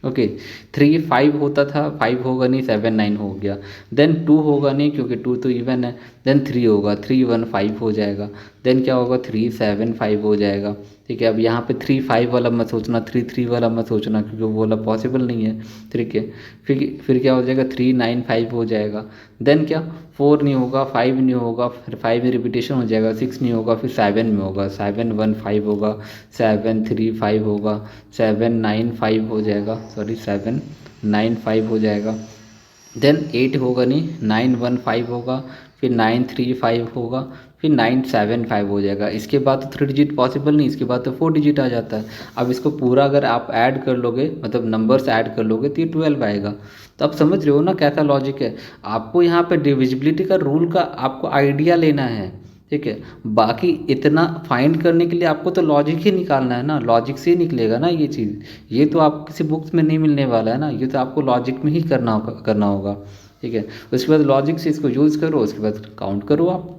ओके। 3 5 होता था, 5 होगा नहीं, 7 9 हो गया। देन 2 होगा नहीं क्योंकि 2 तो इवन है। देन 3 होगा, 3 1 5 हो जाएगा। देन क्या होगा 375 हो जाएगा। ठीक है, अब यहाँ पे 35 वाला मत सोचना, 33 वाला मत सोचना, क्योंकि वो वाला पॉसिबल नहीं है। ठीक है, फिर क्या हो जाएगा 395 हो जाएगा। देन क्या 4 नहीं होगा, 5 नहीं होगा, फिर 5 में रिपीटेशन हो जाएगा, 6 नहीं होगा, फिर 7 में होगा, 715 होगा, 735 होगा, 795 हो जाएगा, सॉरी 795 हो जाएगा। देन 8 होगा नहीं, 915 होगा, फिर 935 होगा, फिर 975 हो जाएगा। इसके बाद तो 3 डिजिट पॉसिबल नहीं, इसके बाद तो 4 डिजिट आ जाता है। अब इसको पूरा अगर आप ऐड कर लोगे, मतलब नंबर्स ऐड कर लोगे, तो ये 12 आएगा। तो आप समझ रहे हो ना कैसा लॉजिक है। आपको यहाँ पे डिविजिबिलिटी का रूल का आपको आइडिया लेना है। ठीक है, बाकी इतना फाइंड करने के लिए आपको तो लॉजिक ही निकालना है ना, लॉजिक से ही निकलेगा ना ये चीज़। ये तो आप किसी बुक्स में नहीं मिलने वाला है ना, ये तो आपको लॉजिक में ही करना होगा। ठीक है, उसके बाद लॉजिक से इसको यूज़ करो, उसके बाद काउंट करो आप।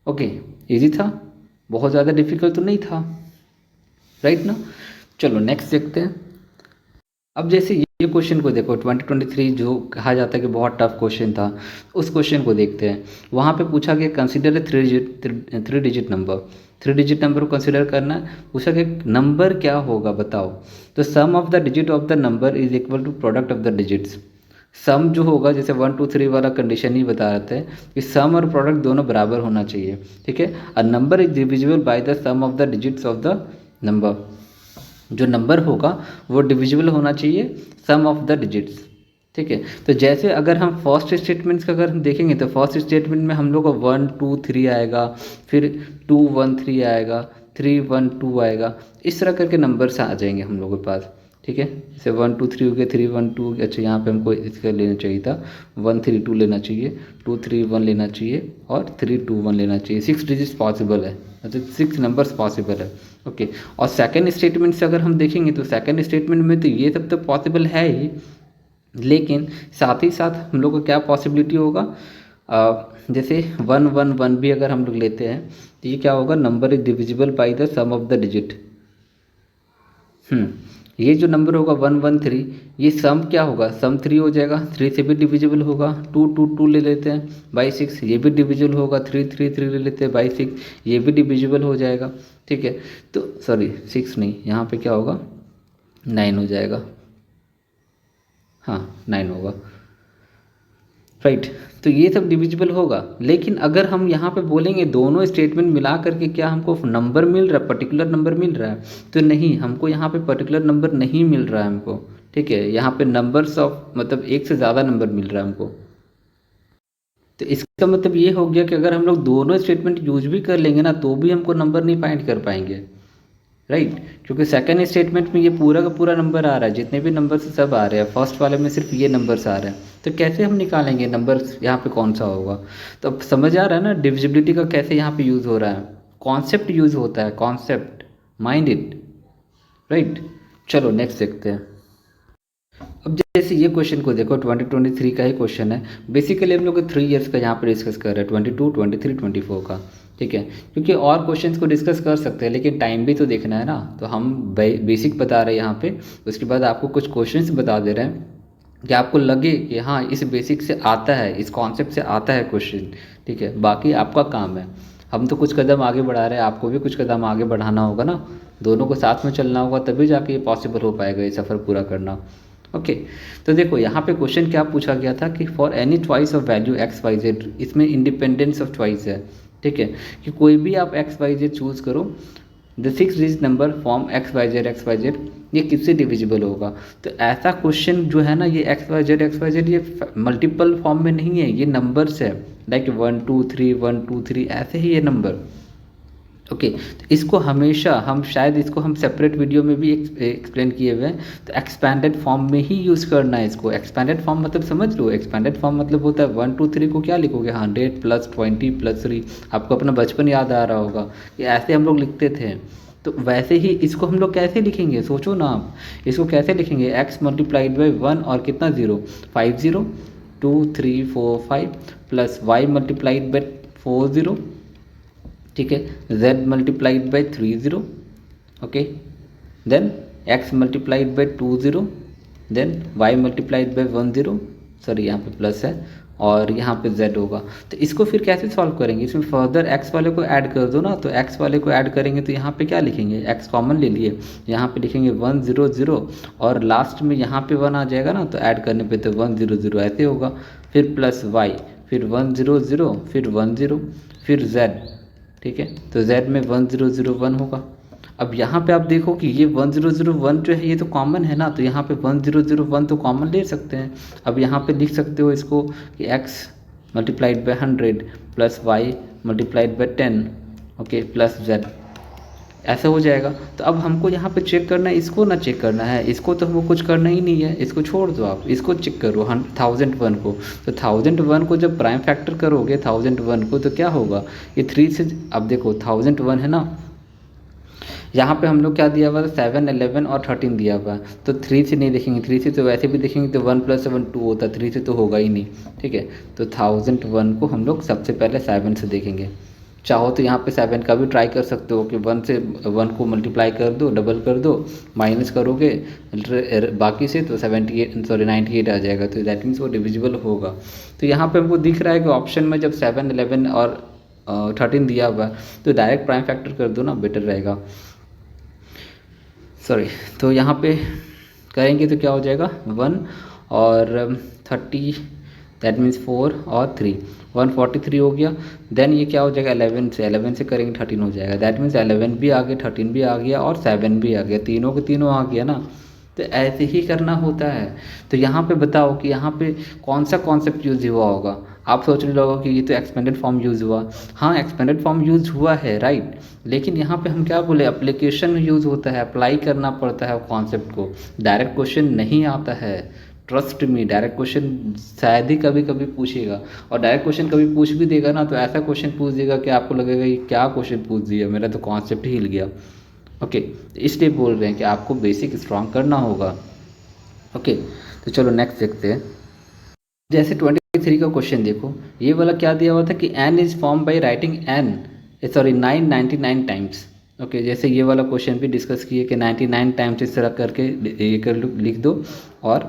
ओके, इजी था, बहुत ज़्यादा डिफिकल्ट तो नहीं था, राइट ना। चलो नेक्स्ट देखते हैं। अब जैसे ये क्वेश्चन को देखो, 2023 जो कहा जाता है कि बहुत टफ क्वेश्चन था, उस क्वेश्चन को देखते हैं। वहाँ पे पूछा गया consider 3 digit number, 3 digit number को कंसिडर करना है। पूछा गया नंबर क्या होगा बताओ। तो sum of the digit of the number is equal to product of the digits. Sum जो होगा, जैसे 1 2 3 वाला कंडीशन ही बता रहे थे कि सम और प्रोडक्ट दोनों बराबर होना चाहिए। ठीक है, a number is divisible by the sum of the digits of the number. जो नंबर होगा वो डिविजिबल होना चाहिए सम ऑफ द डिजिट्स। ठीक है, तो जैसे अगर हम फर्स्ट स्टेटमेंट्स का अगर हम देखेंगे, तो फर्स्ट स्टेटमेंट में हम लोग को 1 2 3 आएगा, फिर 2 1 3 आएगा, 3 1 2 आएगा, इस तरह करके नंबर्स आ जाएंगे हम लोगों के पास। ठीक है, जैसे 1 2 3 हो गया, 3 1 2, अच्छा यहाँ पे हमको इसका लेना चाहिए था 1 3 2 लेना चाहिए, 2 3 1 लेना चाहिए, और 3 2 1 लेना चाहिए। 6 डिजिट्स पॉसिबल है, मतलब 6 नंबर्स पॉसिबल है। ओके, और सेकंड स्टेटमेंट से अगर हम देखेंगे, तो सेकंड स्टेटमेंट में तो ये सब तो पॉसिबल है ही, लेकिन साथ ही साथ हम लोग को क्या पॉसिबिलिटी होगा, जैसे 1 1 1 भी अगर हम लोग लेते हैं, तो ये क्या होगा, number is divisible by the sum of the digit. ये जो नंबर होगा 1 1 3, ये सम क्या होगा, सम 3 हो जाएगा, 3 से भी डिविजिबल होगा। 2 2 2 ले लेते हैं बाई 6, ये भी डिविजिबल होगा। 3 3 3 ले लेते हैं बाई 6, ये भी डिविजिबल हो जाएगा। ठीक है, तो सॉरी 6 नहीं, यहाँ पे क्या होगा 9 हो जाएगा, हाँ 9 होगा, राइट। तो ये सब डिविजिबल होगा। लेकिन अगर हम यहाँ पे बोलेंगे दोनों स्टेटमेंट मिला करके क्या हमको नंबर मिल रहा है, पर्टिकुलर नंबर मिल रहा है, तो नहीं, हमको यहाँ पे पर्टिकुलर नंबर नहीं मिल रहा है हमको। ठीक है, यहाँ पे नंबर्स ऑफ मतलब एक से ज़्यादा नंबर मिल रहा है हमको। तो इसका मतलब ये हो गया कि अगर हम लोग दोनों स्टेटमेंट यूज भी कर लेंगे ना, तो भी हमको नंबर नहीं फाइंड कर पाएंगे, राइट। क्योंकि सेकंड स्टेटमेंट में ये पूरा का पूरा नंबर आ रहा है, जितने भी नंबर से सब आ रहे हैं, फर्स्ट वाले में सिर्फ ये नंबर्स आ रहे हैं। तो कैसे हम निकालेंगे नंबर्स यहाँ पे कौन सा होगा। तो अब समझ आ रहा है ना डिविजिबिलिटी का कैसे यहाँ पे यूज़ हो रहा है, कॉन्सेप्ट यूज़ होता है, कॉन्सेप्ट, माइंड इट, राइट। चलो नेक्स्ट देखते हैं। अब जैसे ये क्वेश्चन को देखो, 2023 का ही क्वेश्चन है। बेसिकली हम लोग 3 ईयर्स का यहाँ पर डिस्कस कर रहे हैं, 22 23 24 का। ठीक है, क्योंकि और क्वेश्चंस को डिस्कस कर सकते हैं, लेकिन टाइम भी तो देखना है ना। तो हम बेसिक बता रहे हैं यहाँ पे, उसके बाद आपको कुछ क्वेश्चंस बता दे रहे हैं कि आपको लगे कि हाँ इस बेसिक से आता है, इस कॉन्सेप्ट से आता है क्वेश्चन। ठीक है, बाकी आपका काम है। हम तो कुछ कदम आगे बढ़ा रहे हैं, आपको भी कुछ कदम आगे बढ़ाना होगा ना, दोनों को साथ में चलना होगा, तभी जाके ये पॉसिबल हो पाएगा ये सफ़र पूरा करना। ओके, तो देखो यहाँ पे क्वेश्चन क्या पूछा गया था कि for any choice of value x y z, इसमें इंडिपेंडेंस ऑफ चॉइस है। ठीक है, कि कोई भी आप एक्स वाई जेड चूज़ करो, the 6 digit number form x y z, ये किससे डिविजिबल होगा। तो ऐसा क्वेश्चन जो है ना, ये एक्स वाई जेड ये मल्टीपल फॉर्म में नहीं है, ये नंबर्स है, लाइक 1 2 3 1 2 3 ऐसे ही ये नंबर। ओके, तो इसको हमेशा हम शायद इसको हम सेपरेट वीडियो में भी एक्सप्लेन किए हुए हैं। तो एक्सपैंडेड फॉर्म में ही यूज़ करना है इसको। एक्सपैंडेड फॉर्म मतलब समझ लो, एक्सपैंडेड फॉर्म मतलब होता है 1 2 3 को क्या लिखोगे, 100 + 20 + 3। आपको अपना बचपन याद आ रहा होगा कि ऐसे हम लोग लिखते थे। तो वैसे ही इसको हम लोग कैसे लिखेंगे, सोचो ना आप, इसको कैसे लिखेंगे, x × 1 और कितना 0, 5 0 2 3 4 5 प्लस y × 4 0। ठीक है, z × 3 0। Okay, then x × 2 0, then y × 1 0, sorry यहाँ पे प्लस है, और यहाँ पे z होगा। तो इसको फिर कैसे सॉल्व करेंगे, इसमें फर्दर x वाले को ऐड कर दो ना, तो x वाले को ऐड करेंगे तो यहाँ पे क्या लिखेंगे, x कॉमन ले लिए, यहाँ पे लिखेंगे 1 0 0 और लास्ट में यहाँ पे 1 आ जाएगा ना, तो ऐड करने पे तो 1 0 0 ऐसे होगा। फिर प्लस y, फिर 1 0 0, फिर 1 0, फिर z, ठीक है। तो z में 1 0 0 1 होगा। अब यहाँ पे आप देखो कि ये 1 0 0 1 जो है ये तो कॉमन है ना, तो यहाँ पे 1 0 0 1 तो कॉमन ले सकते हैं। अब यहाँ पे लिख सकते हो इसको कि x multiplied by 100 plus y multiplied by 10, okay, plus z, ऐसा हो जाएगा। तो अब हमको यहाँ पे चेक करना है, इसको ना चेक करना है, इसको तो हमको कुछ करना ही नहीं है, इसको छोड़ दो आप, इसको चेक करो 1001 को। तो 1001 को जब प्राइम फैक्टर करोगे 1001 को तो क्या होगा, ये 3 से, अब देखो 1001 है ना, यहाँ पे हम लोग क्या दिया हुआ था 7 11 और 13 दिया हुआ है, तो 3 से नहीं देखेंगे, 3 से तो वैसे भी देखेंगे तो 1 + 7 2 होता है, 3 से तो होगा ही नहीं, ठीक है। तो 1001 को हम लोग सबसे पहले 7 से देखेंगे। चाहो तो यहाँ पे 7 का भी ट्राई कर सकते हो कि 1 से 1 को मल्टीप्लाई कर दो, डबल कर दो, माइनस करोगे बाकी से तो 98 आ जाएगा, तो दैट मीन्स वो डिविजिबल होगा। तो यहाँ पे हमको दिख रहा है कि ऑप्शन में जब 7 11 और 13 दिया हुआ है तो डायरेक्ट प्राइम फैक्टर कर दो ना, बेटर रहेगा। सॉरी, तो यहाँ पे करेंगे तो क्या हो जाएगा 1 और 30, दैट मीन्स 4 और 3, 143 हो गया। देन ये क्या हो जाएगा 11 से करेंगे 13 हो जाएगा, दैट मीन्स 11 भी आ गया, 13 भी आ गया और 7 भी आ गया, तीनों के तीनों आ गया ना। तो ऐसे ही करना होता है। तो यहाँ पे बताओ कि यहाँ पे कौन सा कॉन्सेप्ट यूज़ हुआ होगा। आप सोच रहे होगा कि ये तो एक्सपेंडेड फॉर्म यूज़ हुआ, हाँ एक्सपेंडेड फॉर्म यूज़ हुआ है, राइट, लेकिन यहाँ पे हम क्या बोले, एप्लीकेशन में यूज़ होता है, अप्लाई करना पड़ता है कॉन्सेप्ट को, डायरेक्ट क्वेश्चन नहीं आता है। ट्रस्ट मी, डायरेक्ट क्वेश्चन शायद ही कभी कभी पूछेगा, और डायरेक्ट क्वेश्चन कभी पूछ भी देगा ना तो ऐसा क्वेश्चन पूछ देगा कि आपको लगेगा ये क्या क्वेश्चन पूछ दिया, मेरा तो कॉन्सेप्ट ही हिल गया। ओके, इसलिए बोल रहे हैं कि आपको बेसिक स्ट्रॉन्ग करना होगा। ओके, तो चलो नेक्स्ट देखते हैं। जैसे 23 का क्वेश्चन देखो, ये वाला क्या दिया हुआ था कि n is form by writing n 999 times. Okay, जैसे ये वाला क्वेश्चन भी डिस्कस किए कि 99 टाइम्स इस तरह करके ये कर लिख दो और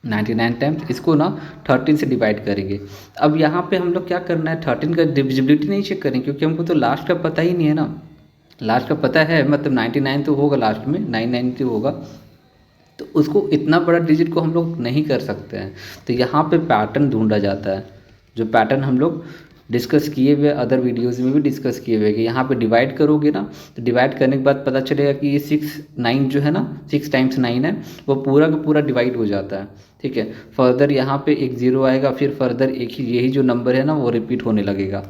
99 टाइम्स इसको ना 13 से डिवाइड करेंगे। अब यहाँ पे हम लोग क्या करना है, 13 का डिविजिबिलिटी नहीं चेक करेंगे क्योंकि हमको तो लास्ट का पता ही नहीं है ना। लास्ट का पता है मतलब 99 तो होगा, लास्ट में 99 तो होगा, तो उसको इतना बड़ा डिजिट को हम लोग नहीं कर सकते हैं। तो यहाँ पे पैटर्न ढूंढा जाता है, जो पैटर्न हम लोग डिस्कस किए हुए, अदर वीडियोज़ में भी डिस्कस किए हुए कि यहाँ पे डिवाइड करोगे ना, तो डिवाइड करने के बाद पता चलेगा कि ये 6 9 जो है ना, 6 टाइम्स 9 है, वो पूरा का पूरा डिवाइड हो जाता है, ठीक है। फर्दर यहाँ पे एक 0 आएगा, फिर फर्दर एक ही यही जो नंबर है ना वो रिपीट होने लगेगा,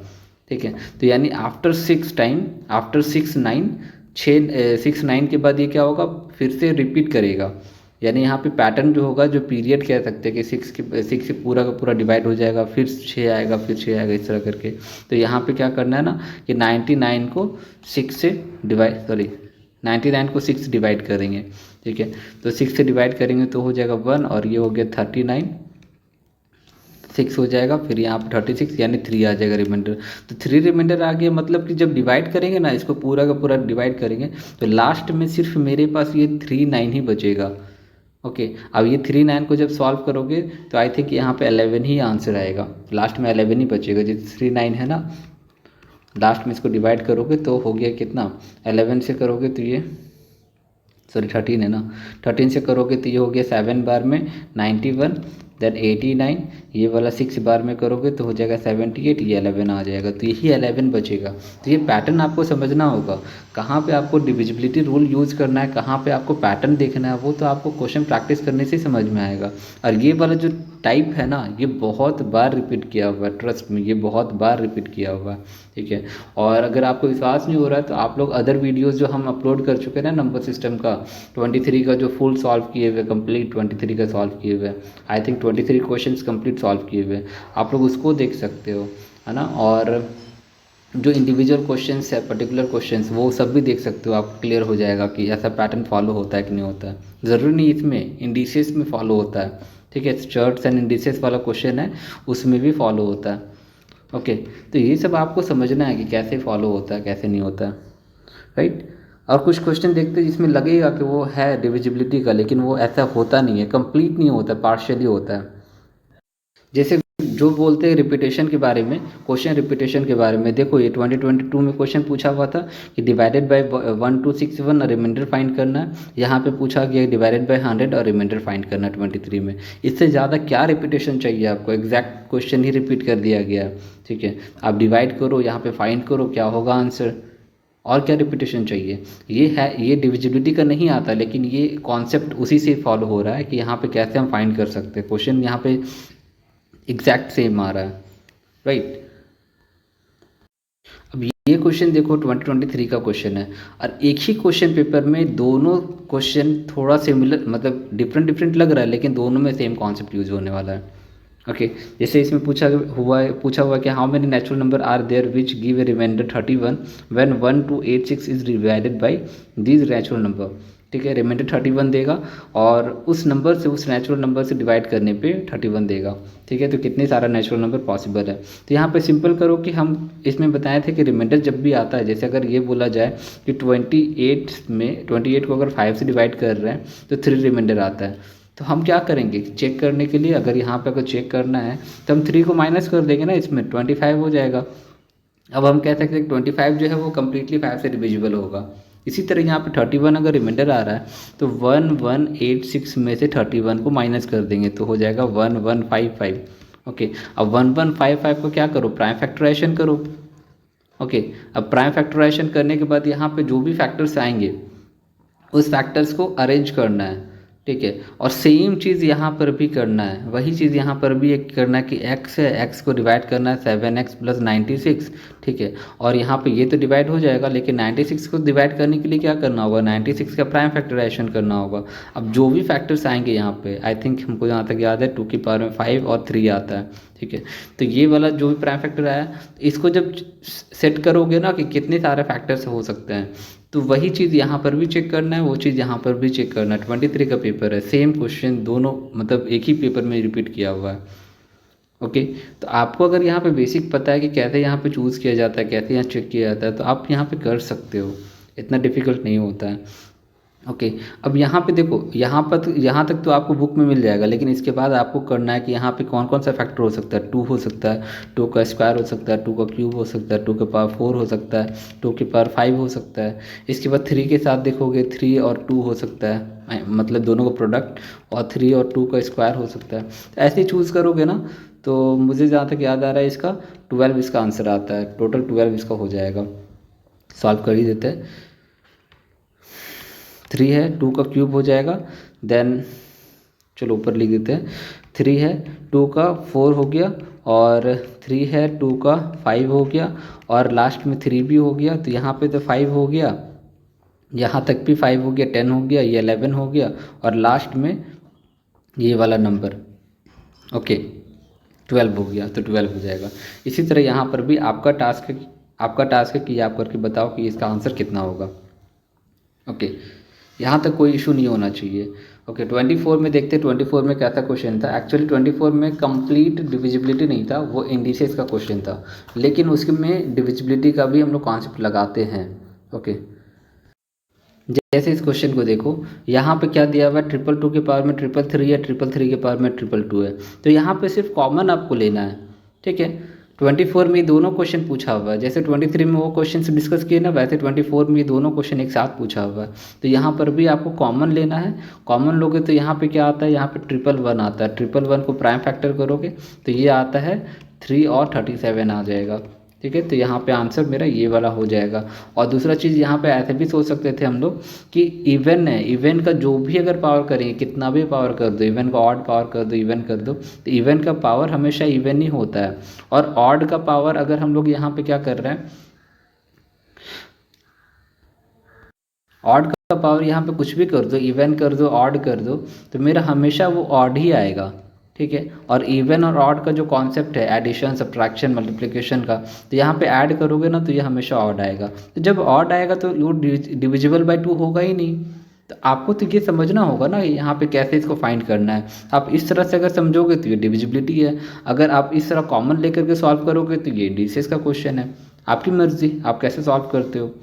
ठीक है। तो यानी आफ्टर 6 टाइम, आफ्टर 6 9 के बाद ये क्या होगा, फिर से रिपीट करेगा। यानी यहाँ पे पैटर्न जो होगा, जो पीरियड कह सकते हैं कि 6 से पूरा का पूरा डिवाइड हो जाएगा, फिर 6 आएगा, फिर 6 आएगा, इस तरह करके। तो यहाँ पे क्या करना है ना कि 99 को 6 से डिवाइड, सॉरी 99 को 6 से डिवाइड करेंगे, ठीक है। तो 6 से डिवाइड करेंगे तो हो जाएगा 1 और ये हो गया 39, 6 हो जाएगा, फिर यहाँ पे 36 यानी 3 आ जाएगा रिमाइंडर। तो 3 रिमाइंडर आ गया, मतलब कि जब डिवाइड करेंगे ना, इसको पूरा का पूरा डिवाइड करेंगे तो लास्ट में सिर्फ मेरे पास ये 39 ही बचेगा। ओके, अब ये 39 को जब सॉल्व करोगे तो आई थिंक यहाँ पे 11 ही आंसर आएगा, लास्ट में 11 ही बचेगा। जैसे 39 है ना, लास्ट में इसको डिवाइड करोगे तो हो गया कितना, 11 से करोगे तो ये, सॉरी 13 है ना, 13 से करोगे तो ये हो गया 7 बार में 91, देन 89, ये वाला 6 बार में करोगे तो हो जाएगा 78, ये 11 आ जाएगा, तो यही 11 बचेगा। तो ये पैटर्न आपको समझना होगा, कहाँ पे आपको डिविजिबिलिटी रूल यूज़ करना है, कहाँ पे आपको पैटर्न देखना है, वो तो आपको क्वेश्चन प्रैक्टिस करने से समझ में आएगा। और ये वाला जो टाइप है ना, ये बहुत बार रिपीट किया हुआ है, ट्रस्ट में ये बहुत बार रिपीट किया हुआ है, ठीक है। और अगर आपको विश्वास नहीं हो रहा है तो आप लोग अदर वीडियोज़ जो हम अपलोड कर चुके हैं ना नंबर सिस्टम का, 23 का जो फुल सॉल्व किए हुए, कंप्लीट 23 का सॉल्व किए हुए, I think 23 questions complete solve किए हुए, आप लोग उसको देख सकते हो, है ना। और जो इंडिविजुअल क्वेश्चंस है, पर्टिकुलर क्वेश्चंस, वो सब भी देख सकते हो, आपको क्लियर हो जाएगा कि ऐसा पैटर्न फॉलो होता है कि नहीं होता है। ज़रूरी नहीं इसमें इंडिसेस में फॉलो होता है, ठीक है। चार्ट्स एंड इंडिसेस वाला क्वेश्चन है, उसमें भी फॉलो होता है। ओके, तो ये सब आपको समझना है कि कैसे फॉलो होता है, कैसे नहीं होता है, राइट। और कुछ क्वेश्चन देखते हैं जिसमें लगेगा कि वो है डिविजिबिलिटी का, लेकिन वो ऐसा होता नहीं है, कंप्लीट नहीं होता, पार्शियली होता है। जैसे जो बोलते हैं रिपीटेशन के बारे में, क्वेश्चन रिपीटेशन के बारे में, देखो ये 2022 में क्वेश्चन पूछा हुआ था कि डिवाइडेड बाय 1261 और रिमाइंडर फाइंड करना है। यहाँ पे पूछा गया डिवाइडेड बाय 100 और रिमाइंडर फाइंड करना है 23 में। इससे ज़्यादा क्या रिपीटेशन चाहिए आपको, एग्जैक्ट क्वेश्चन ही रिपीट कर दिया गया। ठीक है, आप डिवाइड करो, यहाँ पे फाइंड करो, क्या होगा आंसर, और क्या रिपीटेशन चाहिए। ये है, ये डिविजिबिलिटी का नहीं आता, लेकिन ये कॉन्सेप्ट उसी से फॉलो हो रहा है कि यहाँ पे कैसे हम फाइंड कर सकते हैं। क्वेश्चन यहाँ पे एग्जैक्ट सेम आ रहा है, राइट। अब ये क्वेश्चन देखो 2023 का क्वेश्चन है, और एक ही क्वेश्चन पेपर में दोनों क्वेश्चन थोड़ा सिमिलर, मतलब डिफरेंट लग रहा है, लेकिन दोनों में सेम कॉन्सेप्ट यूज होने वाला है। ओके, जैसे इसमें पूछा हुआ है कि how many natural number are there which give a remainder 31 when 1 to 86 is divided by these natural number. ठीक है, रिमाइंडर 31 देगा और उस नंबर से, उस नेचुरल नंबर से डिवाइड करने पे 31 देगा। ठीक है, तो कितने सारा नेचुरल नंबर पॉसिबल है। तो यहाँ पे सिंपल करो कि हम इसमें बताए थे कि रिमाइंडर जब भी आता है, जैसे अगर ये बोला जाए कि 28 को अगर 5 से डिवाइड कर रहे हैं तो 3 रिमाइंडर आता है, तो हम क्या करेंगे चेक करने के लिए, अगर यहाँ पे अगर चेक करना है तो हम 3 को माइनस कर देंगे ना, इसमें 25 हो जाएगा। अब हम कह सकते हैं 25 जो है वो कम्प्लीटली 5 से डिविजिबल होगा। इसी तरह यहाँ पे 31 अगर रिमाइंडर आ रहा है तो 1186 में से 31 को माइनस कर देंगे तो हो जाएगा 1155। ओके, अब 1155 को क्या करो, प्राइम फैक्टराइजेशन करो। ओके, अब प्राइम फैक्टराइजेशन करने के बाद यहाँ पे जो भी फैक्टर्स आएंगे उस फैक्टर्स को अरेंज करना है। ठीक है, और सेम चीज़ यहाँ पर भी करना है, वही चीज़ यहाँ पर भी एक करना है कि x है, x को डिवाइड करना है 7x प्लस 96। ठीक है, और यहाँ पे ये तो डिवाइड हो जाएगा, लेकिन 96 को डिवाइड करने के लिए क्या करना होगा, 96 का प्राइम फैक्टराइजेशन करना होगा। अब जो भी फैक्टर्स आएंगे यहाँ पे, आई थिंक हमको यहाँ तक याद है 2 की पावर में 5 और 3 आता है। ठीक है, तो ये वाला जो भी प्राइम फैक्टर आया, इसको जब सेट करोगे ना कि कितने सारे फैक्टर्स हो सकते हैं, तो वही चीज़ यहाँ पर भी चेक करना है, वो चीज़ यहाँ पर भी चेक करना है। 23 का पेपर है, सेम क्वेश्चन दोनों मतलब एक ही पेपर में रिपीट किया हुआ है। ओके, तो आपको अगर यहाँ पे बेसिक पता है कि कैसे यहाँ पे चूज़ किया जाता है, कैसे यहाँ चेक किया जाता है, तो आप यहाँ पे कर सकते हो, इतना डिफ़िकल्ट नहीं होता है। ओके, अब यहाँ पे देखो, यहाँ तक तो आपको बुक में मिल जाएगा, लेकिन इसके बाद आपको करना है कि यहाँ पे कौन कौन सा फैक्टर हो सकता है। 2 हो सकता है, 2 का स्क्वायर हो सकता है, 2 का क्यूब हो सकता है, 2 के पावर 4 हो सकता है, 2 के पावर 5 हो सकता है। इसके बाद 3 के साथ देखोगे 3 और 2 हो सकता है, मतलब दोनों का प्रोडक्ट, और 3 और 2 का स्क्वायर हो सकता है। तो ऐसे ही चूज़ करोगे ना, तो मुझे जहाँ तक याद आ रहा है इसका 12 इसका आंसर आता है, टोटल 12 इसका हो जाएगा। सॉल्व कर ही देते हैं। 3 है, 2 का क्यूब हो जाएगा, देन चलो ऊपर लिख देते हैं। 3 है, 2 का 4 हो गया, और 3 है, 2 का 5 हो गया, और लास्ट में 3 भी हो गया, तो यहाँ पे तो 5 हो गया, यहाँ तक भी 5 हो गया, 10 हो गया, ये 11 हो गया, और लास्ट में ये वाला नंबर ओके 12 हो गया, तो 12 हो जाएगा। इसी तरह यहाँ पर भी आपका टास्क है कि आप करके बताओ कि इसका आंसर कितना होगा। ओके, यहाँ तक कोई इशू नहीं होना चाहिए। ओके, 24 में देखते हैं 24 में कैसा क्वेश्चन था। एक्चुअली 24 में कंप्लीट डिविजिबिलिटी नहीं था, वो इंडिसेस का क्वेश्चन था, लेकिन उसमें डिविजिबिलिटी का भी हम लोग कॉन्सेप्ट लगाते हैं। ओके, जैसे इस क्वेश्चन को देखो, यहाँ पे क्या दिया हुआ है, 222 के पावर में 333 है, 333 के पावर में 222 है, तो यहाँ पे सिर्फ कॉमन आपको लेना है। ठीक है, 24 में दोनों क्वेश्चन पूछा हुआ है, जैसे 23 में वो क्वेश्चन से डिस्कस किए ना, वैसे 24 में दोनों क्वेश्चन एक साथ पूछा हुआ है, तो यहाँ पर भी आपको कॉमन लेना है। कॉमन लोगे तो यहाँ पे क्या आता है, यहाँ पे 111 आता है, 111 को प्राइम फैक्टर करोगे तो ये आता है 3 और 37 आ जाएगा। ठीक है, तो यहाँ पे आंसर मेरा ये वाला हो जाएगा। और दूसरा चीज़ यहाँ पे ऐसे भी सोच सकते थे हम लोग कि इवन है, इवन का जो भी अगर पावर करेंगे, कितना भी पावर कर दो, इवन का ऑड पावर कर दो, इवन कर दो, तो इवन का पावर हमेशा इवन ही होता है। और ऑड का पावर अगर हम लोग यहाँ पे क्या कर रहे हैं, ऑड का पावर यहाँ पे कुछ भी कर दो, इवन कर दो, ऑड कर दो, तो मेरा हमेशा वो ऑड ही आएगा। ठीक है, और इवन और ऑड का जो कॉन्सेप्ट है एडिशन, सब्ट्रैक्शन, मल्टीप्लिकेशन का, तो यहाँ पे ऐड करोगे ना तो ये हमेशा ऑड आएगा। तो जब ऑड आएगा तो वो डिविजिबल बाय 2 होगा ही नहीं। तो आपको तो ये समझना होगा ना यहाँ पे कैसे इसको फाइंड करना है। आप इस तरह से अगर समझोगे तो ये डिविजिबिलिटी है, अगर आप इस तरह कॉमन लेकर के सॉल्व करोगे तो ये इंडिसेस का क्वेश्चन है। आपकी मर्जी, आप कैसे सॉल्व करते हो।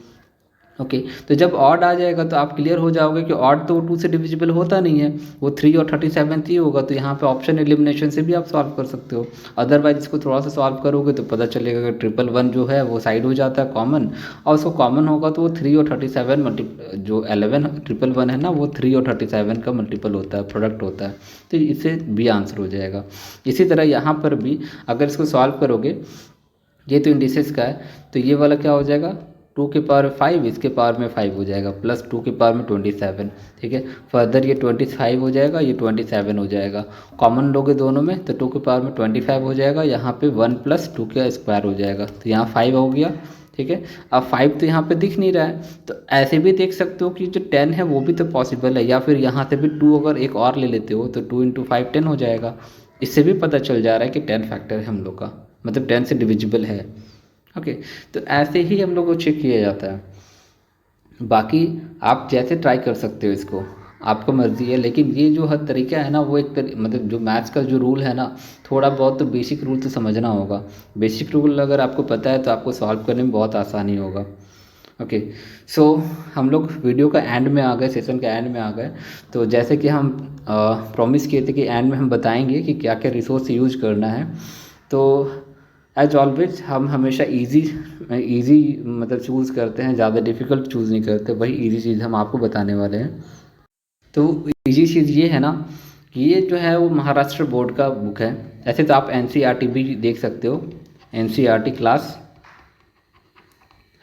ओके तो जब ऑड आ जाएगा तो आप क्लियर हो जाओगे कि ऑड तो 2 से डिविजिबल होता नहीं है, वो 3 और 37 ही होगा। तो यहाँ पे ऑप्शन एलिमिनेशन से भी आप सॉल्व कर सकते हो। अदरवाइज इसको थोड़ा सा सॉल्व करोगे तो पता चलेगा कि 111 जो है वो साइड हो जाता है कॉमन, और उसको कॉमन होगा तो वो 3 और 37 जो 11 111 है ना, वो 3 और 37 का मल्टीपल होता है, प्रोडक्ट होता है। तो इससे भी आंसर हो जाएगा। इसी तरह यहाँ पर भी अगर इसको सॉल्व करोगे, ये तो इंडिसेस का है, तो ये वाला क्या हो जाएगा, 2 के पावर 5, इसके पावर में 5 हो जाएगा, प्लस 2 के पावर में 27। ठीक है, फर्दर ये 25 हो जाएगा, ये 27 हो जाएगा। कॉमन लोगे दोनों में तो 2 के पावर में 25 हो जाएगा, यहाँ पे 1 प्लस 2 का स्क्वायर हो जाएगा, तो यहाँ 5 हो गया। ठीक है, अब 5 तो यहाँ पे दिख नहीं रहा है, तो ऐसे भी देख सकते हो कि जो 10 है वो भी तो पॉसिबल है, या फिर यहाँ से भी 2 अगर एक और ले लेते हो तो 2 इंटू 5 10 हो जाएगा। इससे भी पता चल जा रहा है कि 10 फैक्टर है हम लोग का, मतलब 10 से डिविजिबल है। ओके, तो ऐसे ही हम लोग को चेक किया जाता है। बाकी आप जैसे ट्राई कर सकते हो, इसको आपको मर्जी है, लेकिन ये जो हर तरीका है ना, वो मतलब जो मैथ्स का जो रूल है ना, थोड़ा बहुत तो बेसिक रूल तो समझना होगा। बेसिक रूल अगर आपको पता है तो आपको सॉल्व करने में बहुत आसानी होगा। ओके, सो हम लोग वीडियो का एंड में आ गए, सेशन के एंड में आ गए। तो जैसे कि हम प्रॉमिस किए थे कि एंड में हम बताएंगे कि क्या क्या रिसोर्स यूज करना है। तो एज ऑलवेज हम हमेशा इजी मतलब चूज़ करते हैं, ज़्यादा डिफ़िकल्ट चूज़ नहीं करते, वही इजी चीज़ हम आपको बताने वाले हैं। तो इजी चीज़ ये है ना कि ये जो है वो महाराष्ट्र बोर्ड का बुक है। ऐसे तो आप एनसीईआरटी भी देख सकते हो, एनसीईआरटी क्लास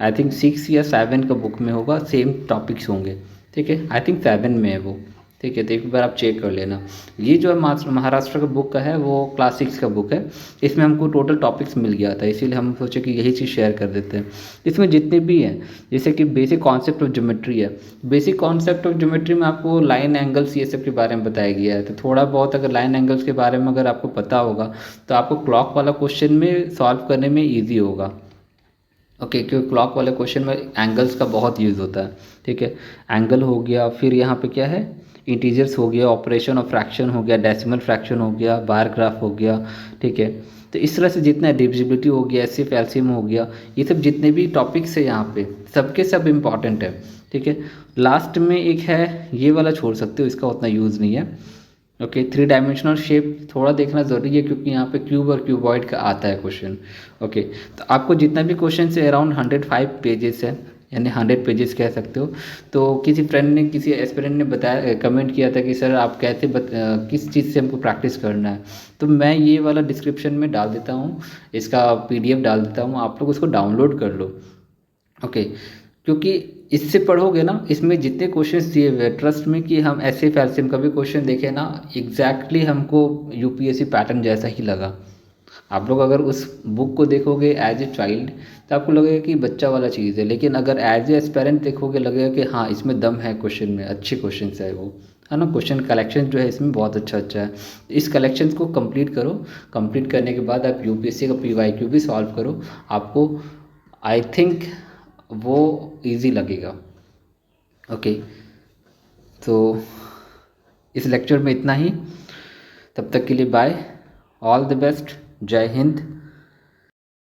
आई थिंक 6 या 7 का बुक में होगा, सेम टॉपिक्स होंगे। ठीक है, आई थिंक 7 में है वो। ठीक है, तो एक बार आप चेक कर लेना। ये जो है महाराष्ट्र का बुक का है, वो क्लास 6 का बुक है। इसमें हमको टोटल टॉपिक्स मिल गया था, इसीलिए हम सोचे कि यही चीज़ शेयर कर देते हैं। इसमें जितने भी हैं, जैसे कि बेसिक कॉन्सेप्ट ऑफ ज्योमेट्री है। बेसिक कॉन्सेप्ट ऑफ ज्योमेट्री में आपको लाइन एंगल्स ये सब के बारे में बताया गया है। तो थोड़ा बहुत अगर लाइन एंगल्स के बारे में अगर आपको पता होगा तो आपको क्लॉक वाला क्वेश्चन में सॉल्व करने में ईजी होगा। ओके, क्योंकि क्लॉक वाले क्वेश्चन में एंगल्स का बहुत यूज़ होता है। ठीक है, एंगल हो गया, फिर यहाँ पे क्या है, इंटीजर्स हो गया, ऑपरेशन ऑफ फ्रैक्शन हो गया, डेसिमल फ्रैक्शन हो गया, बार ग्राफ हो गया। ठीक है, तो इस तरह से जितना डिविजिबिलिटी हो गया, एचसीएफ एलसीएम हो गया, ये सब जितने भी टॉपिक्स है यहाँ पे सबके सब इम्पॉर्टेंट है। ठीक है, लास्ट में एक है, ये वाला छोड़ सकते हो, इसका उतना यूज़ नहीं है। ओके, 3 डायमेंशनल शेप थोड़ा देखना ज़रूरी है, क्योंकि यहाँ पे क्यूब और क्यूबॉइड का आता है क्वेश्चन। ओके, तो आपको जितना भी क्वेश्चन है अराउंड 105 पेजेस है, यानी 100 पेजेस कह सकते हो। तो किसी फ्रेंड ने, किसी एस्पिरेंट ने बताया, कमेंट किया था कि सर आप कैसे किस चीज़ से हमको प्रैक्टिस करना है। तो मैं ये वाला डिस्क्रिप्शन में डाल देता हूँ, इसका पीडीएफ डाल देता हूँ, आप लोग उसको डाउनलोड कर लो। ओके, क्योंकि इससे पढ़ोगे ना, इसमें जितने क्वेश्चंस दिए हुए, ट्रस्ट में कि हम ऐसे एलसीएम का भी क्वेश्चन देखें ना, एग्जैक्टली हमको यूपीएससी पैटर्न जैसा ही लगा। आप लोग अगर उस बुक को देखोगे एज ए चाइल्ड तो आपको लगेगा कि बच्चा वाला चीज़ है, लेकिन अगर एज ए एस्पेरेंट देखोगे लगेगा कि हाँ इसमें दम है, क्वेश्चन में अच्छे क्वेश्चन है वो, है ना। क्वेश्चन कलेक्शन जो है इसमें बहुत अच्छा अच्छा है। इस कलेक्शन को कंप्लीट करो, कंप्लीट करने के बाद आप यूपीएससी का पीवाईक्यू भी सॉल्व करो, आपको आई थिंक वो इजी लगेगा। ओके, तो इस लेक्चर में इतना ही, तब तक के लिए बाय, ऑल द बेस्ट, जय हिंद।